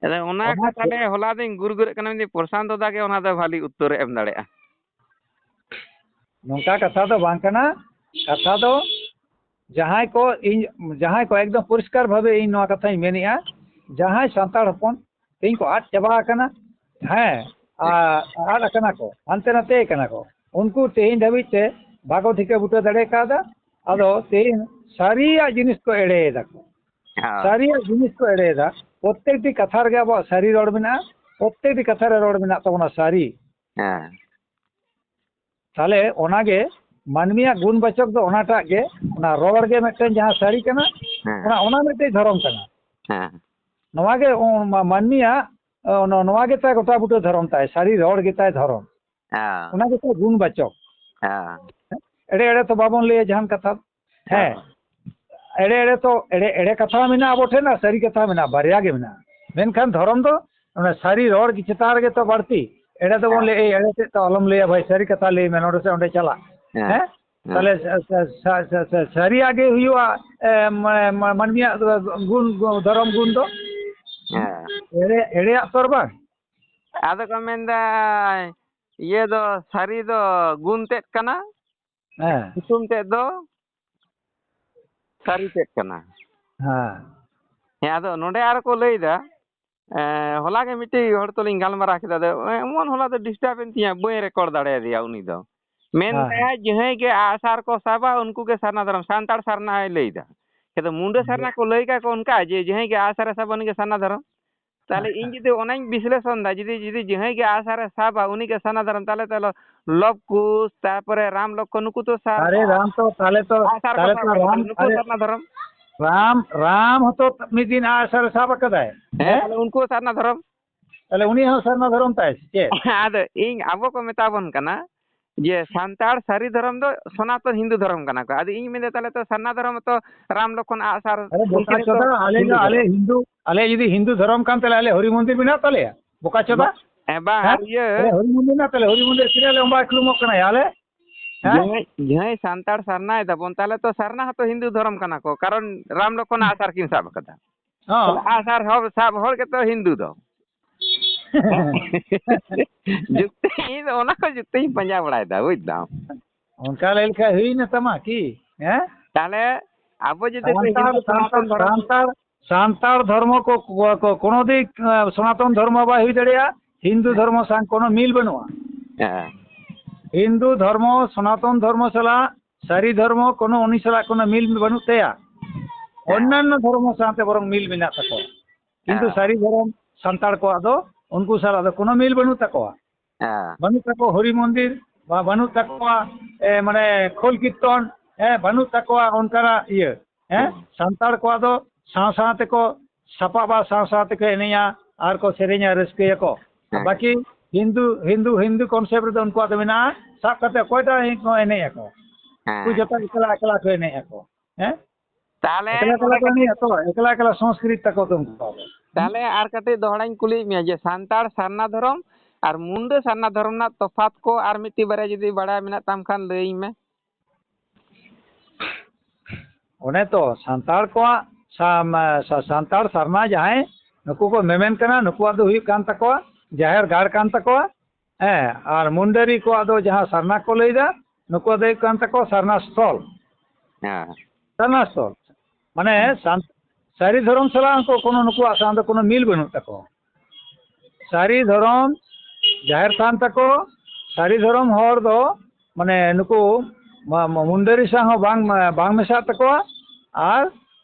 अरे ओना ताले होला दिन गुरगुरे कना नि प्रशांत दादा के ओना द भाली उत्तर एम दाड़ेया नोका कथा तो बांग कना कथा तो जहां को एकदम परिष्कार भावे इन नोआ कथा मेनिया जहां सांताड़ हपन तीन को आठ चबा कना हैं आड़ कना को अंते नते कना को उनको तेन धाबी ते भागो ठिके बुटे दड़े कादा अदो तेन सारिया जिनिस को एड़े दाको ᱥᱟᱹᱨᱤᱭᱟᱜ ᱡᱤᱱᱤᱥ ᱠᱚ ᱮᱲᱮᱭᱮᱫᱟ ᱯᱨᱚᱛᱛᱮᱠᱴᱤ ᱠᱟᱛᱷᱟ ᱨᱮᱜᱮ ᱟᱵᱚᱣᱟᱜ ᱥᱟᱹᱨᱤ ᱨᱚᱲ ᱢᱮᱱᱟᱜᱼᱟ ᱯᱨᱚᱛᱛᱮᱠᱴᱤ ᱠᱟᱛᱷᱟ ᱨᱮ ᱨᱚᱲ ᱢᱮᱱᱟᱜ ᱛᱟᱵᱚᱱᱟ ᱥᱟᱹᱨᱤ ᱛᱟᱦᱞᱮ ᱚᱱᱟᱜᱮ ᱢᱟᱹᱱᱢᱤᱭᱟᱜ ᱜᱩᱱ ᱵᱟᱪᱚᱠ ᱫᱚ ᱚᱱᱟᱴᱟᱜ ᱜᱮ ᱚᱱᱟ ᱨᱚᱲ ᱜᱮ ᱢᱤᱫᱴᱮᱱ ᱡᱟᱦᱟᱸ ᱥᱟᱹᱨᱤ ᱠᱟᱱᱟ ᱚᱱᱟ ᱢᱤᱫᱴᱮᱱ ᱫᱷᱚᱨᱚᱢ ᱠᱟᱱᱟ ᱱᱚᱣᱟ ᱜᱮ ᱢᱟᱹᱱᱢᱤᱭᱟᱜ ᱱᱚᱣᱟ ᱜᱮᱛᱟᱭ ᱜᱚᱴᱟ ᱵᱩᱴᱟᱹ ᱫᱷᱚᱨᱚᱢ ᱛᱟᱭ ᱥᱟᱹᱨᱤ ᱨᱚᱲ ᱜᱮᱛᱟᱭ ᱫᱷᱚᱨᱚᱢ ᱚᱱᱟ ᱜᱮᱛᱟᱭ ᱜᱩᱱ ᱵᱟᱪᱚᱠ ᱮᱲᱮ ᱮᱲᱮ ᱛᱚ ᱵᱟᱵᱚᱱ ᱞᱟᱹᱭᱟ ᱡᱟᱦᱟᱱ ᱠᱟᱛᱷᱟ ᱦᱮᱸ ᱮᱲᱮ ᱮᱲᱮ ᱛᱚ ᱮᱲᱮ ᱠᱟᱛᱷᱟ ᱢᱮᱱᱟᱜᱼᱟ ᱟᱵᱚ ᱴᱷᱮᱱ ᱟᱨ ᱥᱟᱹᱨᱤ ᱠᱟᱛᱷᱟ ᱢᱮᱱᱟᱜᱼᱟ ᱵᱟᱨᱭᱟ ᱜᱮ ᱢᱮᱱᱟᱜᱼᱟ ᱢᱮᱱᱠᱷᱟᱱ ᱫᱷᱚᱨᱚᱢ ᱫᱚ ᱚᱱᱟ ᱥᱟᱹᱨᱤ ᱨᱚᱲ ᱪᱮᱛᱟᱱ ᱨᱮᱜᱮ ᱛᱚ ᱵᱟᱹᱲᱛᱤ ᱮᱲᱮ ᱫᱚᱵᱚᱱ ᱞᱟᱹᱭ ᱮᱲᱮ ᱛᱮᱫ ᱛᱚ ᱟᱞᱚᱢ ᱞᱟᱹᱭᱟ ᱵᱷᱟᱭ ᱥᱟᱹᱨᱤ ᱠᱟᱛᱷᱟ ᱞᱟᱹᱭ ᱢᱮ ᱱᱚᱰᱮ ᱥᱮ ᱚᱸᱰᱮ ᱪᱟᱞᱟᱜ ᱦᱮᱸ তাহলে সারিয়াগ হুয়া মানমিয়া গুণ ধরম গুণ তো এড়ে তোর বা আদো কো মেন্দা ইয়ে দো সারি দো গুণ তেত কানা হ্যাঁ কুসুম তেত দো সারি তেত কানা হ্যাঁ হ্যাঁ আদো নোডে আর কো লইদা হলা গে মিটি হড় তোলিং গালমারা কেদা দে এমন হলা তো ডিস্টার্ব এন তিয়া বই রেকর্ড দাড়ে দিয়া উনি দো মেনতা জহে গে আসার को साबा उनको के सरना धर्म सांताड़ सरना है लेदा के तो मुंडे सरना को लइका को उनका जे जहे गे आसार साबा उनके सरना धर्म ताले इन जदि ओनाइन विश्लेषण दा जदि जदि जहे गे आसार साबा उनी के सरना धर्म ताले ताले लव कुश तारपरे राम लोक नुकु तो सार अरे राम तो ताले तो राम नुकु सरना धर्म राम तो मी दिन आसार साबा कदाय ताले उनको सरना धर्म ताले उनी हो सरना धर्म ताय चे आदो इन आबो को मेताबन कना जे सांताड़ सारी धर्म दो सनातन हिंदू धर्म कना को आदि इन मेदे ताले तो सरना धर्म तो राम लखन आसार अरे बोका चोदा आले हिंदू आले यदि हिंदू धर्म कान ताले आले हरि मंदिर बिना ताले बोका चोदा बा ये हरि मंदिर ना ताले हरि मंदिर किराले ओंबा क्लुमो कना याले जय सांताड़ सरना है तबन ताले तो सरना तो हिंदू धर्म कना को कारण राम लखन आसार किन साब कदा हां आसार हो साब होर के तो हिंदू दो जुक्ति ओना को जुक्ति पंजा बड़ाय दा बुझदाम उनका लेलका हुई न तमा की हैं ताले आबो जदि सांताड़ धर्म को कोनो दिक सनातन धर्म बा हुई दड़िया हिंदू धर्म सांग कोनो मिल बनुआ हिंदू धर्म सनातन धर्म सला सारी धर्म कोनो उनी सला कोनो मिल बनु तया अन्यान्य धर्म साथे बरং मिल मेना तको किंतु सारी धर्म सांताड़ को आदो उनको सारा दो कोनो मिल बनु तको बनु तको हरि मंदिर बा बनु तको माने खोल कीर्तन बनु तको उनकारा ये सांताड़ को आदो साथ को सपाबा साथ को एनिया आर को सेरेኛ रस्के को बाकी हिंदू हिंदू हिंदू कॉन्सेप्ट रे उनको आदो मेना साब कते कोयटा को एने को कुछ जता एकला एकला को एने को ताले एकला एकला संस्कृत तको तुमको ताले आर कते दोहड़ाइन कुली में जे सांताड़ सरना धर्म और मुंडे सरना धर्म ना तफात को आर मिट्टी बारे जदि बड़ा मेना ताम खान लई में ओने तो सांताड़ को सांताड़ सरना जाए नुकु को मेमेन कना नुकु आदो हुई कान तको जाहिर गाड़ कान तको और मुंडरी को आदो जहां सरना को लईदा नुकु आदो कान तको सरना स्थल माने सारी धर्म सला को कोनो नुकु आसान तो कोनो मिल बनु तको सारी धर्म जाहिर थान तको सारी धर्म हर दो माने नुकु मुंडरी सा बांग बांग मेसा तको और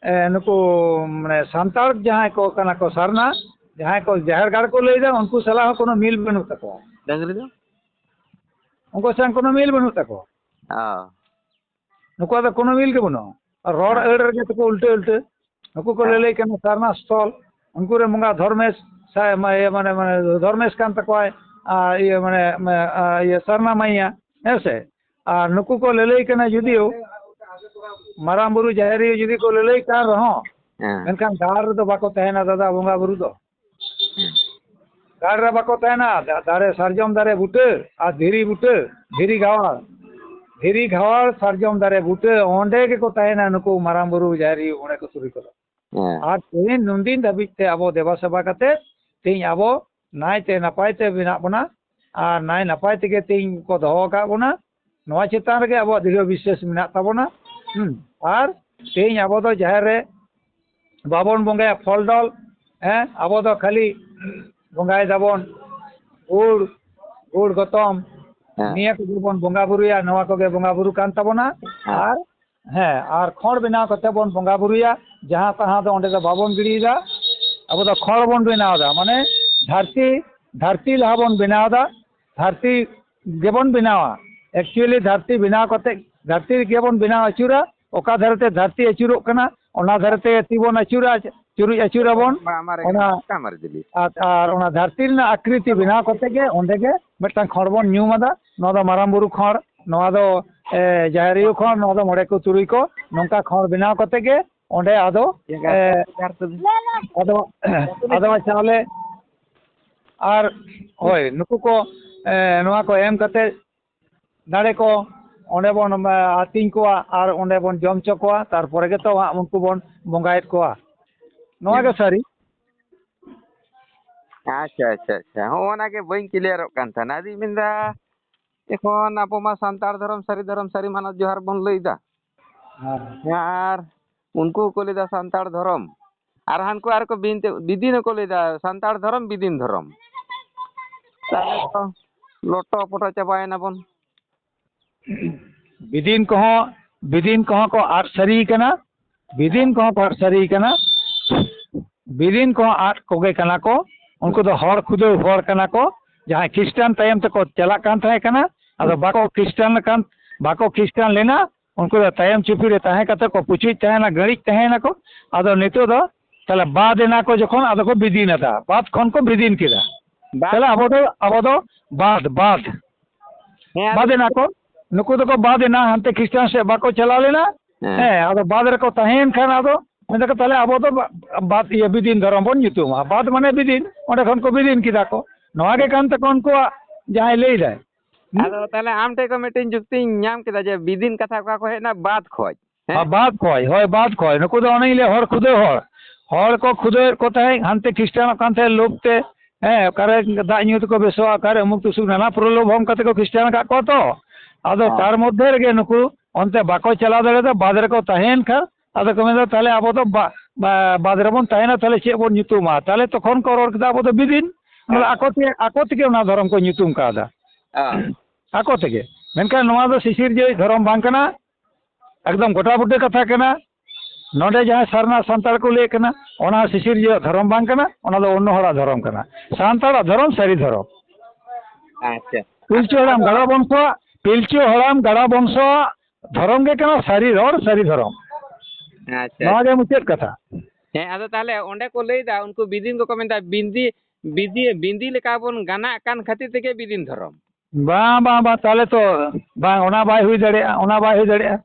नुकु माने सांताड़ जहां को कना को सरना जहां को जाहिर गाड़ को लईदा उनको सला कोनो मिल बनु तको डंगरी दो उनको संग कोनो मिल बनु तको नुकु आदो कोनो मिल के बनु रोड एड़ रे तको उल्टे उल्टे नुकु को ले कना सरना स्थल उनको रे मंगा धर्मेश माने माने धर्मेश कान तको ये माने ये सरना मैया ऐसे और नुकु को ले कना जुदियो माराम बुरु जाहिर जुदी को ले कान रहो मेनखान गाड़ रे दो बाको तहना दादा बंगा बुरु दो गाड़ रे बाको तहना दारे सरजम दारे बुटे आ धीरी घावाड़ सरजम दारे बुटे ओंडे के को तहना नुकु माराम बुरु जाहिर ओने को सुरी को और तेन नुंदिन धाबिते आबो देवा सेवा कते तेन आबो नायते नपायते बिना बना और नाय नपायते के तेन को दोहो का बना नवा चेतान रे आबो दृढ़ विश्वास मेना ताबोना और तेन आबो दो जाहिर रे बाबन बंगाया फल डल आबो दो खाली बंगाय दाबन गुड़ गतम निया को जबन बंगा बुरुया नवा को गे बंगा बुरु कान ताबोना और ᱦᱮᱸ ᱟᱨ ᱠᱷᱚᱲ ᱵᱮᱱᱟᱣ ᱠᱟᱛᱮ ᱵᱚᱱ ᱵᱚᱸᱜᱟ ᱵᱩᱨᱩᱭᱟ ᱡᱟᱦᱟᱸ ᱛᱟᱦᱟᱸ ᱫᱚ ᱚᱸᱰे ᱫᱚ ᱵᱟᱵᱚᱱ ᱜᱤᱰᱤᱭᱮᱫᱟ ᱟᱵᱚ ᱫᱚ ᱠᱷᱚᱲ ᱵᱚᱱ ᱵᱮᱱᱟᱣᱫᱟ ᱢᱟᱱᱮ ᱫᱷᱟᱹᱨᱛᱤ ᱞᱟᱦᱟ ᱵᱚᱱ ᱵᱮᱱᱟᱣᱫᱟ ᱫᱷᱟᱹᱨᱛᱤ ᱜᱮᱵᱚᱱ ᱵᱮᱱᱟᱣᱟ ᱮᱠᱪᱩᱭᱮᱞᱤ ᱫᱷᱟᱹᱨᱛᱤ ᱵᱮᱱᱟᱣ ᱠᱟᱛᱮ ᱫᱷᱟᱹᱨᱛᱤ ᱜᱮᱵᱚन ᱵᱮᱱᱟᱣ ᱟᱹᱪᱩᱨᱟ ᱚᱠᱟ ᱫᱷᱟᱨᱮᱛᱮ ᱫᱷᱟᱹᱨᱛᱤ ᱟᱹᱪᱩᱨᱚᱜ ᱠᱟᱱᱟ ᱚᱱᱟ ᱫᱷᱟᱨᱮᱛᱮ ᱛᱤ ᱵᱚᱱ ᱟᱹᱪᱩᱨᱟ ᱪᱩᱨᱩᱡ ᱟᱹᱪᱩᱨᱟᱵᱚन ᱚᱱᱟ ᱟᱨ ᱚᱱᱟ ᱫᱷᱟᱹᱨᱛᱤ ᱨᱮᱱᱟᱜ ᱟᱠᱨᱤᱛᱤ ᱵᱮᱱᱟᱣ ᱠᱟᱛᱮ ᱜᱮ ᱚᱸᱰᱮ ᱜᱮ ᱢᱤᱫᱴᱟᱝ ᱠᱷᱚᱲ ᱵᱚᱱ ᱧᱩᱢᱟᱫᱟ ᱱᱚᱣᱟ ᱫᱚ ᱢᱟᱨᱟᱝ ᱵᱩᱨᱩ ᱠᱷᱚᱲ ᱱᱚᱣᱟ ᱫᱚ ᱡᱟᱦᱮᱨᱤᱭᱟᱹ ᱠᱷᱚᱲ ᱱᱚᱣᱟ ᱫᱚ ᱢᱚᱬᱮ ᱠᱚ ᱛᱩᱨᱩᱭ ᱠᱚ ᱱᱚᱝᱠᱟ ᱠᱷᱚᱲ ᱵᱮᱱᱟᱣ ᱠᱟᱛᱮ ᱜᱮ ᱚᱸᱰे ᱟᱫᱚ ᱟᱫᱚ ᱪᱟᱣᱞᱮ ᱟᱨ ᱦᱳᱭ ᱱᱩᱠᱩ ᱠᱚ ᱱᱚᱣᱟ ᱠᱚ ᱮᱢ ᱠᱟᱛᱮ ᱫᱟᱲᱮ ᱠᱚ ᱚᱸᱰᱮ ᱵᱚᱱ ᱟᱹᱛᱤᱧ ᱠᱚᱣᱟ ᱟᱨ ᱚᱸᱰᱮ ᱵᱚᱱ ᱡᱚᱢ ᱦᱚᱪᱚ ᱠᱚᱣᱟ ᱛᱟᱨᱯᱚᱨᱮ ᱜᱮᱛᱚ ᱦᱟᱸᱜ ᱩᱱᱠᱩ ᱵᱚᱱ ᱵᱚᱸᱜᱟᱭᱮᱫ ᱠᱚᱣᱟ ᱱᱚᱣᱟ ᱜᱮ ᱥᱟᱹᱨᱤ ᱟᱪᱪᱷᱟ ᱟᱪᱪᱷᱟ ᱟᱪᱪᱷᱟ ᱦᱚᱸᱜᱼᱚᱱᱟᱜᱮ ᱵᱟᱹᱧ ᱠᱞᱤᱭᱟᱨᱚᱜ ᱠᱟᱱ ᱛᱟᱦᱮᱱᱟ ᱟᱫᱚᱧ ᱢᱮᱱᱫᱟ ᱮᱠᱷᱚᱱ ᱟᱵᱚ ᱢᱟ ᱥᱟᱱᱛᱟᱲ ᱫᱷᱚᱨᱚᱢ ᱥᱟᱹᱨᱤ ᱢᱟᱱᱚᱛ ᱡᱚᱦᱟᱨ ᱵᱚᱱ ᱞᱟᱹᱭᱫᱟ ᱟᱨ ᱩᱱᱠᱩ ᱦᱚᱸᱠᱚ ᱞᱟᱹᱭᱫᱟ ᱥᱟᱱᱛᱟᱲ ᱫᱷᱚᱨᱚᱢ ᱟᱨ ᱦᱟᱱᱠᱩ ᱟᱨ ᱠᱚ ᱵᱤᱫᱤᱱ ᱦᱚᱸᱠᱚ ᱞᱟᱹᱭᱫᱟ ᱥᱟᱱᱛᱟᱲ ᱫᱷᱚᱨᱚᱢ ᱵᱤᱫᱤᱱ ᱫᱷᱚᱨᱚᱢ ᱛᱟᱦᱚᱞᱮ ᱛᱚ ᱞᱚᱴᱚ ᱯᱚᱴᱚ ᱪᱟᱵᱟᱭᱮᱱᱟᱵᱚᱱ ᱵᱤᱫᱤᱱ ᱠᱚᱦᱚᱸ ᱠᱚ ᱟᱫ ᱥᱟᱹᱨᱤ ᱠᱟᱱᱟ ᱵᱤᱫᱤᱱ ᱠᱚᱦᱚᱸ ᱠᱚ ᱟᱫ ᱥᱟᱹᱨᱤ ᱠᱟᱱᱟ ᱵᱤᱫᱤᱱ ᱠᱚᱦᱚᱸ ᱟᱫ ᱠᱚᱜᱮ ᱠᱟᱱᱟ ᱠᱚ ᱩᱱᱠᱩ ᱫᱚ ᱦᱚᱲ ᱠᱷᱩᱫᱟᱹᱣ ᱦᱚᱲ ᱠᱟᱱᱟ ko ᱡᱟᱦᱟᱸᱭ ᱠᱷᱨᱤᱥᱴᱟᱱ ᱛᱟᱭᱚᱢ ᱛᱮᱠᱚ ᱪᱟᱞᱟᱜ ᱠᱟᱱ ᱛᱟᱦᱮᱸ ᱠᱟᱱᱟ ᱟᱫᱚ ᱵᱟᱠᱚ ᱠᱷᱨᱤᱥᱴᱟᱱ ᱞᱮᱱᱟ ᱩᱱᱠᱩ ᱫᱚ ᱛᱟᱭᱚᱢ ᱪᱩᱯᱤ ᱨᱮ ᱛᱟᱦᱮᱸ ᱠᱟᱛᱮ ᱠᱚ ᱯᱩᱪᱩᱡ ᱛᱟᱦᱮᱱᱟ ᱜᱟᱹᱲᱤᱡ ᱛᱟᱦᱮᱱᱟᱠᱚ ᱟᱫᱚ ᱱᱤᱛᱚᱜ ᱫᱚ ᱛᱟᱦᱚᱞᱮ ᱵᱟᱫ ᱮᱱᱟ ᱠᱚ ᱡᱚᱠᱷᱚᱱ ᱟᱫᱚ ᱠᱚ ᱵᱤᱫᱤᱱ-ᱟᱫᱟ ᱵᱟᱫ ᱠᱷᱚᱱ ᱠᱚ ᱵᱤᱫᱤᱱ ᱠᱮᱫᱟ ᱛᱟᱦᱚᱞᱮ ᱟᱵᱚ ᱫᱚ ᱵᱟᱫ ᱵᱟᱫ ᱮᱱᱟ ᱠᱚ ᱱᱩᱠᱩ ᱫᱚᱠᱚ ᱵᱟᱫ ᱮᱱᱟ ᱦᱟᱱᱛᱮ ᱠᱷᱨᱤᱥᱴᱟᱱ ᱥᱮᱫ ᱵᱟᱠᱚ ᱪᱟᱞᱟᱣ ᱞᱮᱱᱟ ᱦᱮᱸ ᱟᱫᱚ ᱵᱟᱫ ᱨᱮᱠᱚ ᱛᱟᱦᱮᱸᱭᱮᱱ ᱠᱷᱟᱱ ᱟᱫᱚ ᱢᱮᱱᱫᱟᱠᱚ ᱛᱟᱦᱚᱞᱮ ᱟᱵᱚ ᱫᱚ ᱵᱟᱫ ᱵᱤᱫᱤᱱ ᱫᱷᱚᱨᱚᱢ ᱵᱚᱱ ᱧᱩᱛᱩᱢᱟ ᱵᱟᱫ ᱢᱟᱱᱮ ᱵᱤᱫᱤᱱ ᱚᱸᱰᱮ ᱠᱷᱚᱱ ᱠᱚ ᱵᱤᱫᱤᱱ ᱠᱮᱫᱟ ᱠᱚ ᱱᱚᱣᱟ ᱜᱮ ᱠᱟᱱ ᱛᱟᱠᱚ ᱩᱱᱠᱩᱣᱟᱜ ᱡᱟᱦᱟᱸᱭ ᱞᱟᱹᱭᱫᱟᱭ ᱟᱫᱚ ᱛᱟᱦᱚᱞᱮ ᱟᱢ ᱴᱷᱮᱱ ᱠᱷᱚᱱ ᱢᱤᱫᱴᱮᱱ ᱡᱩᱠᱛᱤᱧ ᱧᱟᱢ ᱠᱮᱫᱟ ᱡᱮ ᱵᱤᱫᱤᱱ ᱠᱟᱛᱷᱟ ᱚᱠᱟ ᱠᱷᱚᱱ ᱦᱮᱡ ᱮᱱᱟ ᱵᱟᱫ ᱠᱷᱚᱡ ᱵᱟᱫ ᱠᱷᱚᱡ ᱦᱳᱭ ᱵᱟᱫ ᱠᱷᱚᱡ ᱱᱩᱠᱩ ᱫᱚ ᱚᱱᱮᱧ ᱞᱟᱹᱭ ᱦᱚᱲ ᱠᱷᱩᱫᱟᱹᱣ ᱦᱚᱲ ᱠᱚ ᱠᱷᱩᱫᱟᱹᱣᱮᱫ ᱠᱚ ᱛᱟᱦᱮᱸᱫ ᱦᱟᱱᱛᱮ ᱠᱷᱨᱤᱥᱴᱟᱱᱚᱜ ᱠᱟᱱ ᱛᱟᱦᱮᱸᱫ ᱞᱳᱵᱷ ᱛᱮ ᱦᱮᱸ ᱚᱠᱟᱨᱮ ᱫᱟᱜ ᱧᱩ ᱛᱮᱠᱚ ᱵᱮᱥᱚᱜᱼᱟ ᱚᱠᱟᱨᱮ ᱚᱢᱩᱠ ᱛᱩᱥᱩᱠ ᱱᱟᱱᱟ ᱯᱨᱚᱞᱳᱵᱷᱚᱱ ᱠᱟᱛᱮ ᱠᱚ ᱠᱷᱨᱤᱥᱴᱟᱱ ᱟᱠᱟᱫ ᱠᱚᱣᱟ ᱛᱚ ᱟᱫᱚ ᱛᱟᱨ ᱢᱚᱫᱽᱫᱷᱮ ᱨᱮᱜᱮ ᱱᱩᱠᱩ ᱚᱱᱛᱮ ᱵᱟᱠᱚ ᱪᱟᱞᱟᱣ ᱫᱟᱲᱮᱭᱟᱫᱟ ᱵᱟᱫ ᱨᱮᱠᱚ ᱛᱟᱦᱮᱸᱱ ᱠᱷᱟᱱ ᱟᱫᱚ ᱠᱚ ᱢᱮᱱᱫᱟ ᱛᱟᱦᱚᱞᱮ ᱟᱵᱚ ᱫᱚ ᱵᱟᱫ ᱨᱮᱵᱚᱱ ᱛᱟᱦᱮᱱᱟ ᱛᱟᱦᱚᱞᱮ ᱪᱮᱫ ᱵᱚᱱ ᱧᱩᱛᱩᱢᱟ ᱛᱟᱦᱚᱞᱮ ᱛᱚᱠᱷᱚᱱ ᱠᱚ ᱨᱚᱲ ᱠᱮᱫᱟ ᱟᱵᱚ ᱫᱚ ᱵᱤᱫᱤᱱ ᱟᱠᱚ ᱛᱮᱜᱮ ᱚᱱᱟ ᱫᱷᱚᱨᱚᱢ ᱠᱚ ᱧᱩᱛᱩᱢ ᱠᱟᱣᱫᱟ ᱟᱠᱚ ᱛᱮᱜᱮ ᱢᱮᱱᱠᱷᱟᱱ ᱱᱚᱣᱟ ᱫᱚ ᱥᱤᱥᱤᱨᱡᱟᱹᱣᱤᱡ ᱫᱷᱚᱨᱚᱢ ᱵᱟᱝ ᱠᱟᱱᱟ ᱮᱠᱫᱚᱢ ᱜᱚᱴᱟ ᱵᱩᱴᱟᱹ ᱠᱟᱛᱷᱟ ᱠᱟᱱᱟ ᱱᱚᱰᱮ ᱡᱟᱦᱟᱸᱭ ᱥᱟᱨᱱᱟ ᱥᱟᱱᱛᱟᱲ ko ᱞᱟᱹᱭᱮᱫ ᱠᱟᱱᱟ ᱚᱱᱟ ᱥᱤᱥᱤᱨᱡᱟᱹᱣᱤᱡ ᱫᱷᱚᱨᱚᱢ ᱵᱟᱝ ᱠᱟᱱᱟ ᱚᱱᱟ ᱫᱚ ᱚᱱᱱᱚ ᱦᱚᱲᱟᱜ ᱫᱷᱚᱨᱚᱢ ᱠᱟᱱᱟ ᱥᱟᱱᱛᱟᱲᱟᱜ ᱫᱷᱚᱨᱚᱢ ᱥᱟᱹᱨᱤ ᱫᱷᱚᱨᱚᱢ ᱟᱪᱪᱷᱟ ᱯᱤᱞᱪᱩ ᱦᱟᱲᱟᱢ ᱜᱟᱲᱟ ᱵᱚᱝᱥᱚᱣᱟᱜ ᱫᱷᱚᱨᱚᱢ ᱜᱮ ᱠᱟᱱᱟ ᱥᱟᱹᱨᱤ ᱨᱚᱲ ᱥᱟᱹᱨᱤ ᱫᱷᱚᱨᱚᱢ ᱟᱪᱪᱷᱟ ᱱᱚᱣᱟ ᱜᱮ ᱢᱩᱪᱟᱹᱫ ᱠᱟᱛᱷᱟ ᱦᱮᱸ ᱟᱫᱚ ᱛᱟᱦᱚᱞᱮ ᱚᱸᱰᱮ ᱠᱚ ᱞᱟᱹᱭᱫᱟ ᱩᱱᱠᱩ ᱵᱤᱫᱤᱱ ᱠᱚᱠᱚ ᱢᱮᱱᱫᱟ ᱵᱤᱱᱫᱤ ᱞᱮᱠᱟ ᱵᱚᱱ ᱜᱟᱱᱟᱜ ᱠᱟᱱ ᱠᱷᱟᱹᱛᱤᱨ ᱛᱮᱜᱮ ᱵᱤᱫᱤᱱ ᱫᱷᱚᱨᱚᱢ ᱵᱟᱝ ᱛᱟᱦᱚᱞᱮ ᱛᱚ ᱵᱟᱝ ᱚᱱᱟ ᱵᱟᱭ ᱦᱩᱭ ᱫᱟᱲᱮᱭᱟᱜᱼᱟ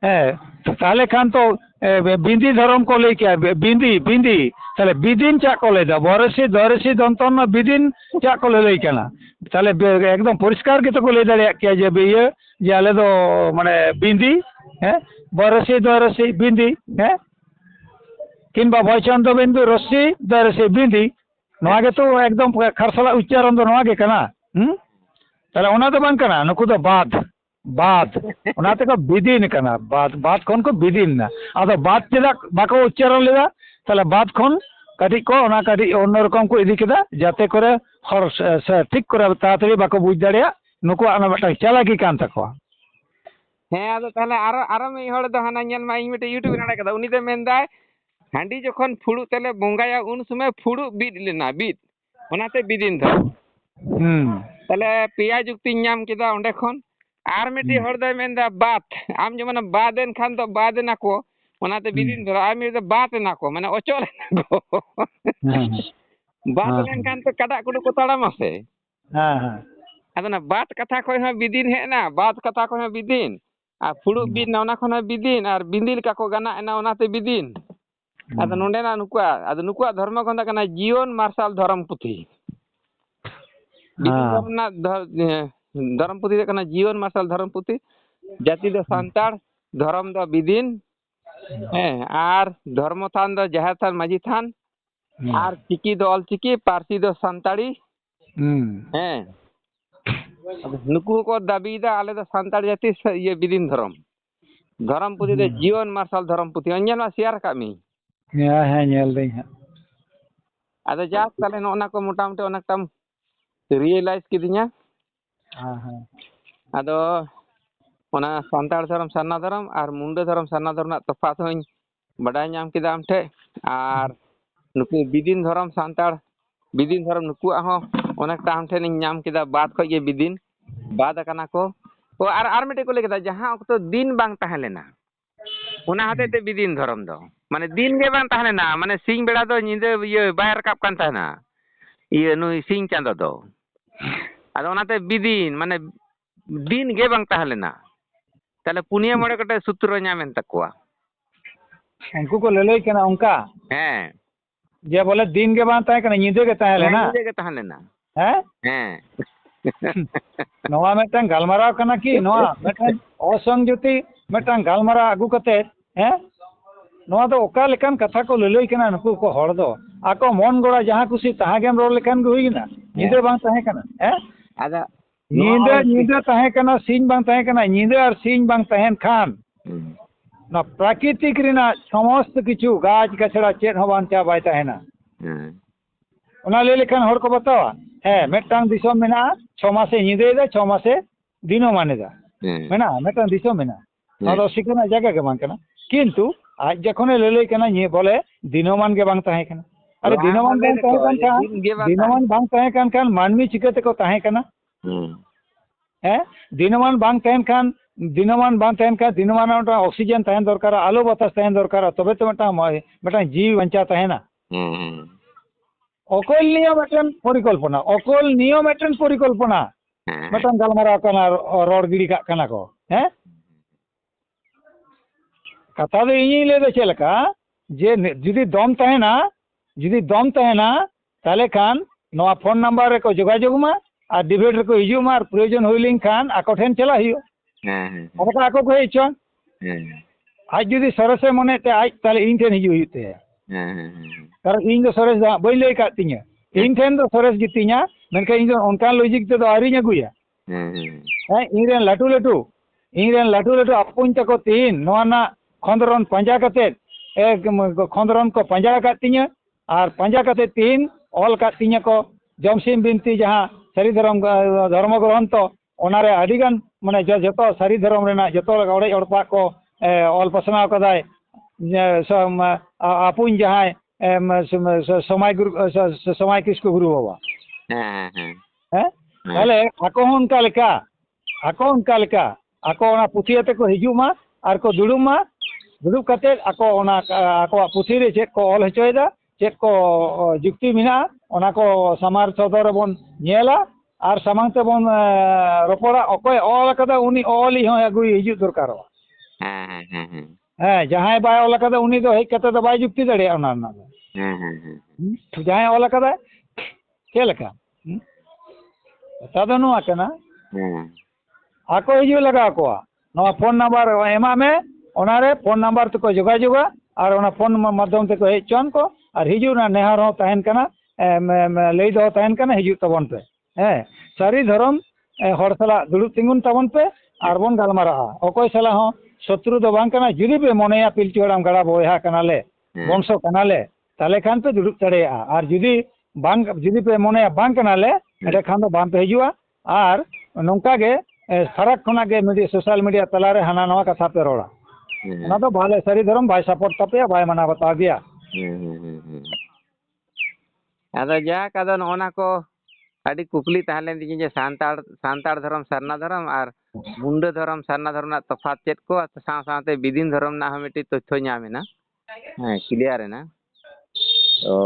ᱦᱮᱸ ᱛᱟᱦᱚᱞᱮ ᱠᱷᱟᱱ ᱛᱚ ᱵᱤᱱᱫᱤ ᱫᱷᱚᱨᱚᱢ ᱠᱚ ᱞᱟᱹᱭ ᱠᱮᱭᱟ ᱵᱤᱱᱫᱤ ᱛᱟᱦᱚᱞे ᱵᱤᱫᱤᱱ ᱪᱟᱜ ᱠᱚ ᱞᱟᱹᱭᱫᱟ ᱵᱚᱨᱥᱤ ᱫᱚᱨᱥᱤ ᱫᱚᱱᱛᱚᱱᱱᱚ ᱵᱤᱫᱤᱱ ᱪᱟᱜ ko ᱞᱟᱹᱭ ᱠᱟᱱᱟ তাহলে একদম পরিষ্কার গেতো ko ᱞᱟᱹᱭ দাঁড়িয়ে কিয়া যে যে আলে তো মানে বিন্দি হ্যাঁ বরসি দরসি বিন্দি হ্যাঁ কিংবা বৈচন্দ্র বিন্দু রশ্মি দরসি বিন্দি নয়া গেতো একদম খারসলা উচ্চারণ ᱫᱚ ᱱᱚᱣᱟ ᱜᱮ ᱠᱟᱱᱟ তাহলে ᱚᱱᱟ ᱫᱚ ᱵᱟᱝ ᱠᱟᱱᱟ ᱱᱩᱠᱩ ᱫᱚ ᱵᱟᱫ ᱚᱱᱟ ᱛᱮᱠᱚ ᱵᱤᱫᱤᱱ ᱠᱟᱱᱟ ᱵᱟᱫ ᱠᱷᱚᱱ ᱠᱚ ᱵᱤᱫᱤᱱ ᱱᱟ ᱟᱫᱚ ᱵᱟᱫ ᱪᱮᱫᱟᱜ ᱵᱟᱠᱚ ᱩচ্চারণ ᱞᱮᱫᱟ তাহলে বাদ ᱠᱷᱚᱱ ᱠᱟᱹᱴᱤᱡ ᱠᱚ ᱚᱱᱟ ᱠᱟᱹᱴᱤᱡ অন্য রকম ᱠᱚ ᱤᱫᱤ ᱠᱮᱫᱟ ᱡᱟᱛᱮ ᱠᱚᱨᱮ ᱦᱚᱲ ᱴᱷᱤᱠ ᱠᱚᱨᱮ ᱛᱟᱲᱟᱛᱟᱲᱤ ᱵᱟᱠᱚ ᱵᱩᱡᱽ ᱫᱟᱲᱮᱭᱟᱜ ᱱᱩᱠᱩᱣᱟᱜ ᱚᱱᱟ ᱢᱤᱫᱴᱟᱝ ᱪᱟᱞᱟᱠᱤ ᱠᱟᱱ ᱛᱟᱠᱚᱣᱟ ᱦᱮᱸ ᱟᱫᱚ ᱛᱟᱦᱚᱞᱮ ᱟᱨᱚ ᱢᱤᱫ ᱦᱚᱲ ᱫᱚ ᱦᱟᱱᱟ ᱧᱮᱞ ᱢᱟ ᱤᱧ ᱢᱤᱫᱴᱮᱱ ᱤᱭᱩᱴᱩᱵᱽ ᱤᱧ ᱟᱲᱟᱜ ᱠᱟᱫᱟ ᱩᱱᱤ ᱫᱚ ᱢᱮᱱᱫᱟᱭ ᱦᱟᱺᱰᱤ ᱡᱚᱠᱷᱚᱱ ᱯᱷᱩᱲᱩᱜ ᱛᱮᱞᱮ ᱵᱚᱸᱜᱟᱭᱟ ᱩᱱ ᱥᱚᱢᱚᱭ ᱯᱷᱩᱲᱩᱜ ᱵᱤᱫ ᱞᱮᱱᱟ ᱚᱱᱟᱛᱮ ᱵᱤᱫᱤᱱ ᱫᱷᱚᱨᱚᱢ তাহলে পেয়া যুক্তিᱧ ᱧᱟᱢ ᱠᱮᱫᱟ ᱚᱸᱰᱮ ᱠᱷᱚᱱ ᱟᱨ ᱢᱤᱫᱴᱤᱡ ᱦᱚᱲ ᱫᱚᱭ ᱢᱮᱱᱫᱟ ᱵᱟᱫ ᱟᱢ ᱡᱮᱢᱚᱱ ᱵᱟᱫᱮᱱ ᱠᱷᱟᱱ ᱫᱚ ᱵᱟᱫ ᱮᱱᱟ ᱠᱚ ᱚᱱᱟᱛᱮ ᱵᱤᱫᱤᱱ ᱫᱷᱚᱨᱚᱢ ᱟᱨ ᱢᱤᱫ ᱫᱚ ᱵᱟᱫ ᱮᱱᱟ ᱠᱚ ᱢᱟᱱᱮ ᱚᱪᱚᱞ ᱮᱱᱟ ᱠᱚ ᱵᱟᱫ ᱞᱮᱱᱠᱷᱟᱱ ᱛᱚ ᱠᱟᱰᱟ ᱠᱩᱰᱩ ᱠᱚ ᱛᱟᱲᱟᱢᱟ ᱥᱮ ᱟᱫᱚ ᱚᱱᱟ ᱵᱟᱫ ᱠᱟᱛᱷᱟ ᱠᱷᱚᱡ ᱦᱚᱸ ᱵᱤᱫᱤᱱ ᱦᱮᱡ ᱮᱱᱟ ᱵᱟᱫ ᱠᱟᱛᱷᱟ ᱠᱷᱚᱡ ᱦᱚᱸ ᱵᱤᱫᱤᱱ ᱟᱨ ᱯᱷᱩᱲᱩᱜ ᱵᱤᱫ ᱮᱱᱟ ᱚᱱᱟ ᱠᱷᱚᱱ ᱦᱚᱸ ᱵᱤᱫᱤᱱ ᱟᱨ ᱵᱤᱱᱫᱤ ᱞᱮᱠᱟ ᱠᱚ ᱜᱟᱱᱟᱜ ᱮᱱᱟ ᱚᱱᱟᱛᱮ ᱵᱤᱫᱤᱱ ᱟᱫᱚ ᱱᱚᱰᱮᱱᱟᱜ ᱱᱩᱠᱩᱣᱟᱜ ᱫᱷᱚᱨᱢᱚ ᱠᱚ ᱢᱮᱛᱟᱜ ᱠᱟᱱᱟ ᱡᱤᱭᱚᱱ ᱢᱟᱨᱥᱟᱞ ᱫᱷᱚᱨᱚᱢ ᱯᱩᱛᱷᱤ ᱵᱤᱫᱤᱱ ᱫᱷᱚᱨᱚᱢ ᱨᱮᱱᱟᱜ ᱫᱷᱚᱨᱚᱢ ᱯᱩᱛᱷᱤ ᱫᱚ ᱠᱟᱱᱟ ᱡᱤᱭᱚᱱ ᱢᱟᱨᱥᱟᱞ ᱫᱷᱚᱨᱚᱢ ᱯᱩᱛᱷᱤ ᱡᱟᱹᱛᱤ ᱫᱚ ᱥᱟᱱᱛᱟᱲ ᱫᱷᱚᱨᱚᱢ ᱫᱚ ᱵᱤᱫᱤᱱ ᱦᱮᱸ ᱟᱨ ᱫᱷᱚᱨᱢᱚ ᱛᱷᱟᱱ ᱫᱚ ᱡᱟᱦᱮᱨ ᱛᱷᱟᱱ ᱢᱟᱹᱡᱷᱤ ᱛᱷᱟᱱ ᱟᱨ ᱪᱤᱠᱤ ᱫᱚ ᱚᱞᱪᱤᱠᱤ ᱯᱟᱹᱨᱥᱤ ᱫᱚ ᱥᱟᱱᱛᱟᱲᱤ ᱦᱮᱸ ᱱᱩᱠᱩ ᱦᱚᱸᱠᱚ ᱫᱟᱹᱵᱤᱭᱮᱫᱟ ᱟᱞᱮ ᱫᱚ ᱥᱟᱱᱛᱟᱲ ᱡᱟᱹᱛᱤ ᱵᱤᱫᱤᱱ ᱫᱷᱚᱨᱚᱢ ᱯᱩᱛᱷᱤ ᱫᱚ ᱡᱤᱭᱚᱱ ᱢᱟᱨᱥᱟᱞ ᱫᱷᱚᱨᱚᱢ ᱯᱩᱛᱷᱤ ᱧᱮᱞ ᱢᱟ ᱥᱮᱭᱟᱨ ᱟᱠᱟᱫ ᱢᱤᱧ ᱦᱮᱸ ᱧᱮᱞ ᱫᱟᱹᱧ ᱦᱟᱸᱜ ᱟᱫᱚ ᱡᱟᱠ ᱛᱟᱦᱚᱞᱮ ᱱᱚᱜᱼᱚ ᱱᱟ ᱠᱚ ᱢᱳᱴᱟᱢᱩᱴᱤ ᱚনেকᱴᱟᱢ রিয়েলাইজ ᱠᱤᱫᱤᱧᱟ ᱟᱫᱚ ᱚᱱᱟ ᱥᱟᱱᱛᱟᱲ ᱫᱷᱚᱨᱚᱢ ᱥᱟᱨᱱᱟ ᱫᱷᱚᱨᱚᱢ ᱟᱨ ᱢᱩᱱᱰᱟᱹ ᱫᱷᱚᱨᱚᱢ ᱥᱟᱨᱱᱟ ᱫᱷᱚᱨᱚᱢ ᱨᱮᱱᱟᱜ ᱛᱚᱯᱷᱟᱛ ᱦᱚᱸᱧ ᱵᱟᱰᱟᱭ ᱧᱟᱢ ᱠᱮᱫᱟ ᱟᱢ ᱴᱷᱮᱡ ᱟᱨ ᱱᱩᱠᱩ ᱵᱤᱫᱤᱱ ᱫᱷᱚᱨᱚᱢ ᱥᱟᱱᱛᱟᱲ ᱵᱤᱫᱤᱱ ᱫᱷᱚᱨᱚᱢ ᱱᱩᱠᱩᱣᱟᱜ ᱦᱚᱸ ᱚনেকটা ᱟᱢ ᱴᱷᱮᱱᱤᱧ ᱧᱟᱢ ᱠᱮᱫᱟ ᱵᱟᱫ ᱠᱷᱚᱡ ᱜᱮ ᱵᱤᱫᱤᱱ ᱵᱟᱫ ᱟᱠᱟᱱᱟ ᱠᱚ ᱟᱨ ᱢᱤᱫᱴᱮᱡ ᱠᱚ ᱞᱟᱹᱭ ᱠᱮᱫᱟ ᱡᱟᱦᱟᱸ ᱚᱠᱛᱚ ᱫᱤᱱ ᱵᱟᱝ ᱛᱟᱦᱮᱸ ᱞᱮᱱᱟ ᱚᱱᱟ ᱦᱚᱛᱮᱡ ᱛᱮ ᱵᱤᱫᱤᱱ ᱫᱷᱚᱨᱚᱢ ᱫᱚ ᱢᱟᱱᱮ ᱫᱤᱱ ᱜᱮ ᱵᱟᱝ ᱛᱟᱦᱮᱸ ᱞᱮᱱᱟ ᱢᱟᱱᱮ ᱥᱤᱧ ᱵᱮᱲᱟ ᱫᱚ ᱧᱤᱫᱟᱹ ᱤᱭᱟᱹ ᱵᱟᱭ ᱨᱟᱠᱟᱵ ᱠᱟᱱ ᱛᱟᱦᱮᱱᱟ ᱤᱭᱟᱹ ᱱᱩᱭ ᱥᱤᱧ ᱪᱟᱸᱫᱳ ᱫᱚ ᱟᱫᱚ ᱚᱱᱟᱛᱮ ᱵᱤᱫᱤᱱ ᱢᱟᱱᱮ ᱫᱤᱱ ᱜᱮ ᱵᱟᱝ ᱛᱟᱦᱮᱸ ᱞᱮᱱᱟ ᱛᱟᱦᱞᱮ ᱯᱩᱱᱭᱟᱹ ᱢᱚᱬᱮ ᱜᱚᱴᱮᱡ ᱥᱩᱛᱨᱚ ᱧᱟᱢᱮᱱ ᱛᱟᱠᱚᱣᱟ उनको को ले कना उनका ᱦᱮᱸ जे बोले दिन के बाद ताहे कना नींदे के ताहे लेना ᱧᱤᱫᱟᱹ ᱜᱮ ᱛᱟᱦᱮᱸ ᱞᱮᱱᱟ हैं ᱦᱮᱸ नवा मेटन गालमाराव कना की नवा मेटन असंगति मेटन गालमाराव आगु कते हैं नवा दो ओका लेकन कथा को ललई कना नुकु को हड़ दो आको मन गोड़ा जहां खुशी तहां गेम रोल लेकन गु हुईना नींदे बांग ताहे कना हैं ᱟᱫᱚ नींदे नींदे ताहे कना सीन बांग ताहे कना नींदे और सीन बांग ताहेन खान ना प्राकृतिक रिना समस्त किछु गाछ गछड़ा चेत हो बांग चा बाय ताहेना उना ले लेकन हड़ को बतावा है मेटन दिसम मेना 6 मासे नींदे दा 6 मासे दिनो माने दा मेना मेटन दिसम मेना आदो सिकना जगह के बांग कना किंतु आज जखने ले ले कना ये बोले दिनोमान के बांग ताहे कना अरे दिनोमान बांग ताहे कन दिनोमान बांग ताहे कन मानवी चिकते को ताहे कना हैं दिनोमान बांग ताहे कन दिनोमान बांग ताहे कन दिनोमान ऑक्सीजन ताहे दरकार आलो बतास ताहे दरकार तबे तो मेटा जीव बंचा ताहे ना অকল নিয়ম এটেন পরিকল্পনা অকল নিয়ম এটেন পরিকল্পনা মেটান গালমারা কানা রড় গিড়ি কাক কানা কো হ্যাঁ কথা দো ইনি লে দে চেলকা যে যদি দম তাহেনা তাহলে খান নয়া ফোন নাম্বার রে কো যোগাযোগ মা আর ডিবেট রে কো হিজু মা আর প্রয়োজন হইলিং খান আকো ঠেন চলা হিও হ্যাঁ আকো কই চন আজ যদি সরসে মনে তে আজ তাহলে ইন ঠেন হিজু হইতে कारण इन दो सरस बई लई का तिኛ इन ठेन दो सरस गितिኛ मेनका इन उनका लॉजिक ते दो आरिñ अगुया हैं इरेन लाटू लाटू अपुन तको तीन नोना खंदरन पंजा कते एक खंदरन को पंजा का तिኛ और पंजा कते तीन ऑल का तिኛ को जमसिम बिनती जहां सरी धर्म ग्रंथ ओनारे आदिगान माने जतो सरी धर्म रेना जतो गौड़े ओड़पा को ऑल पसना कदाय अपुन जहां समय गुरु समय किसको गुरु बाबा हैं ताले आको उनका लेका आको ओना पुथियते को हिजुमा आर को दुडुमा दुडुब कते आको ओना आको पुथि रे चेक को ऑल हचोयदा चेक को जुक्ति मिना ओना को समार सदर बन नेला आर समांगते बन रोपड़ा अकोय ऑल कदा उनी ऑली हो अगुई हिजु दरकार हैं जहां बाय ऑल कदा उनी दो हेज कते दो बाय जुक्ति दड़े ओना ना जहां ऑल कदा चेलका तदनु आकना आको हिजु लगा को नवा फोन नंबर एमा में ओनारे फोन नंबर तो को जोगाजोगा और ओना फोन माध्यम ते को हेचन को और हिजु ना नेहार हो तहन कना लई दो तहन कना हिजु तबन पे हैं सारी धर्म हर सला दुलुप तिंगुन तबन पे और बन गालमारा अकोय सला हो शत्रु दो बांग कना जुदी पे मोनेया पिलचु हड़ाम गड़ा बोया कनाले वंशो कनाले ताले खान पे दुलुप तड़ेया और जुदी पे मोनेया बांग कनाले एडे खान दो बांग पे हिजुआ और नोंका गे फरक खना गे मीडिया सोशल मीडिया तलारे हाना नवा कथा पे रोड़ा ना तो भाले सरी धर्म भाई सपोर्ट तपे भाई मना बता गया आदो जा कादो नोना को आदि कुकली ताहले दिजे जे सांताड़ धर्म सरना धर्म और मुंडा धर्म सरना धर्म ना तफात चेत को साथ साथे बिदिन धर्म ना हमेटी तथ्य ᱧᱟᱢᱮᱱᱟ क्लियर है ना तो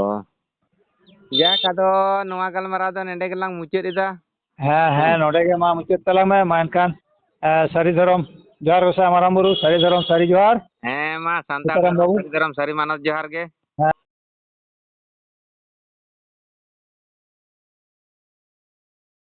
जा कादो नवा गलमाराव दो नेडे गेलांग मुचाद इदा हाँ नोडे गे मा मुचाद तला में मानकान सरी धर्म जोहार गोसा माराम बुरु सरी धर्म सरी जोहार मा सांताड़ धर्म सरी मानव जोहार गे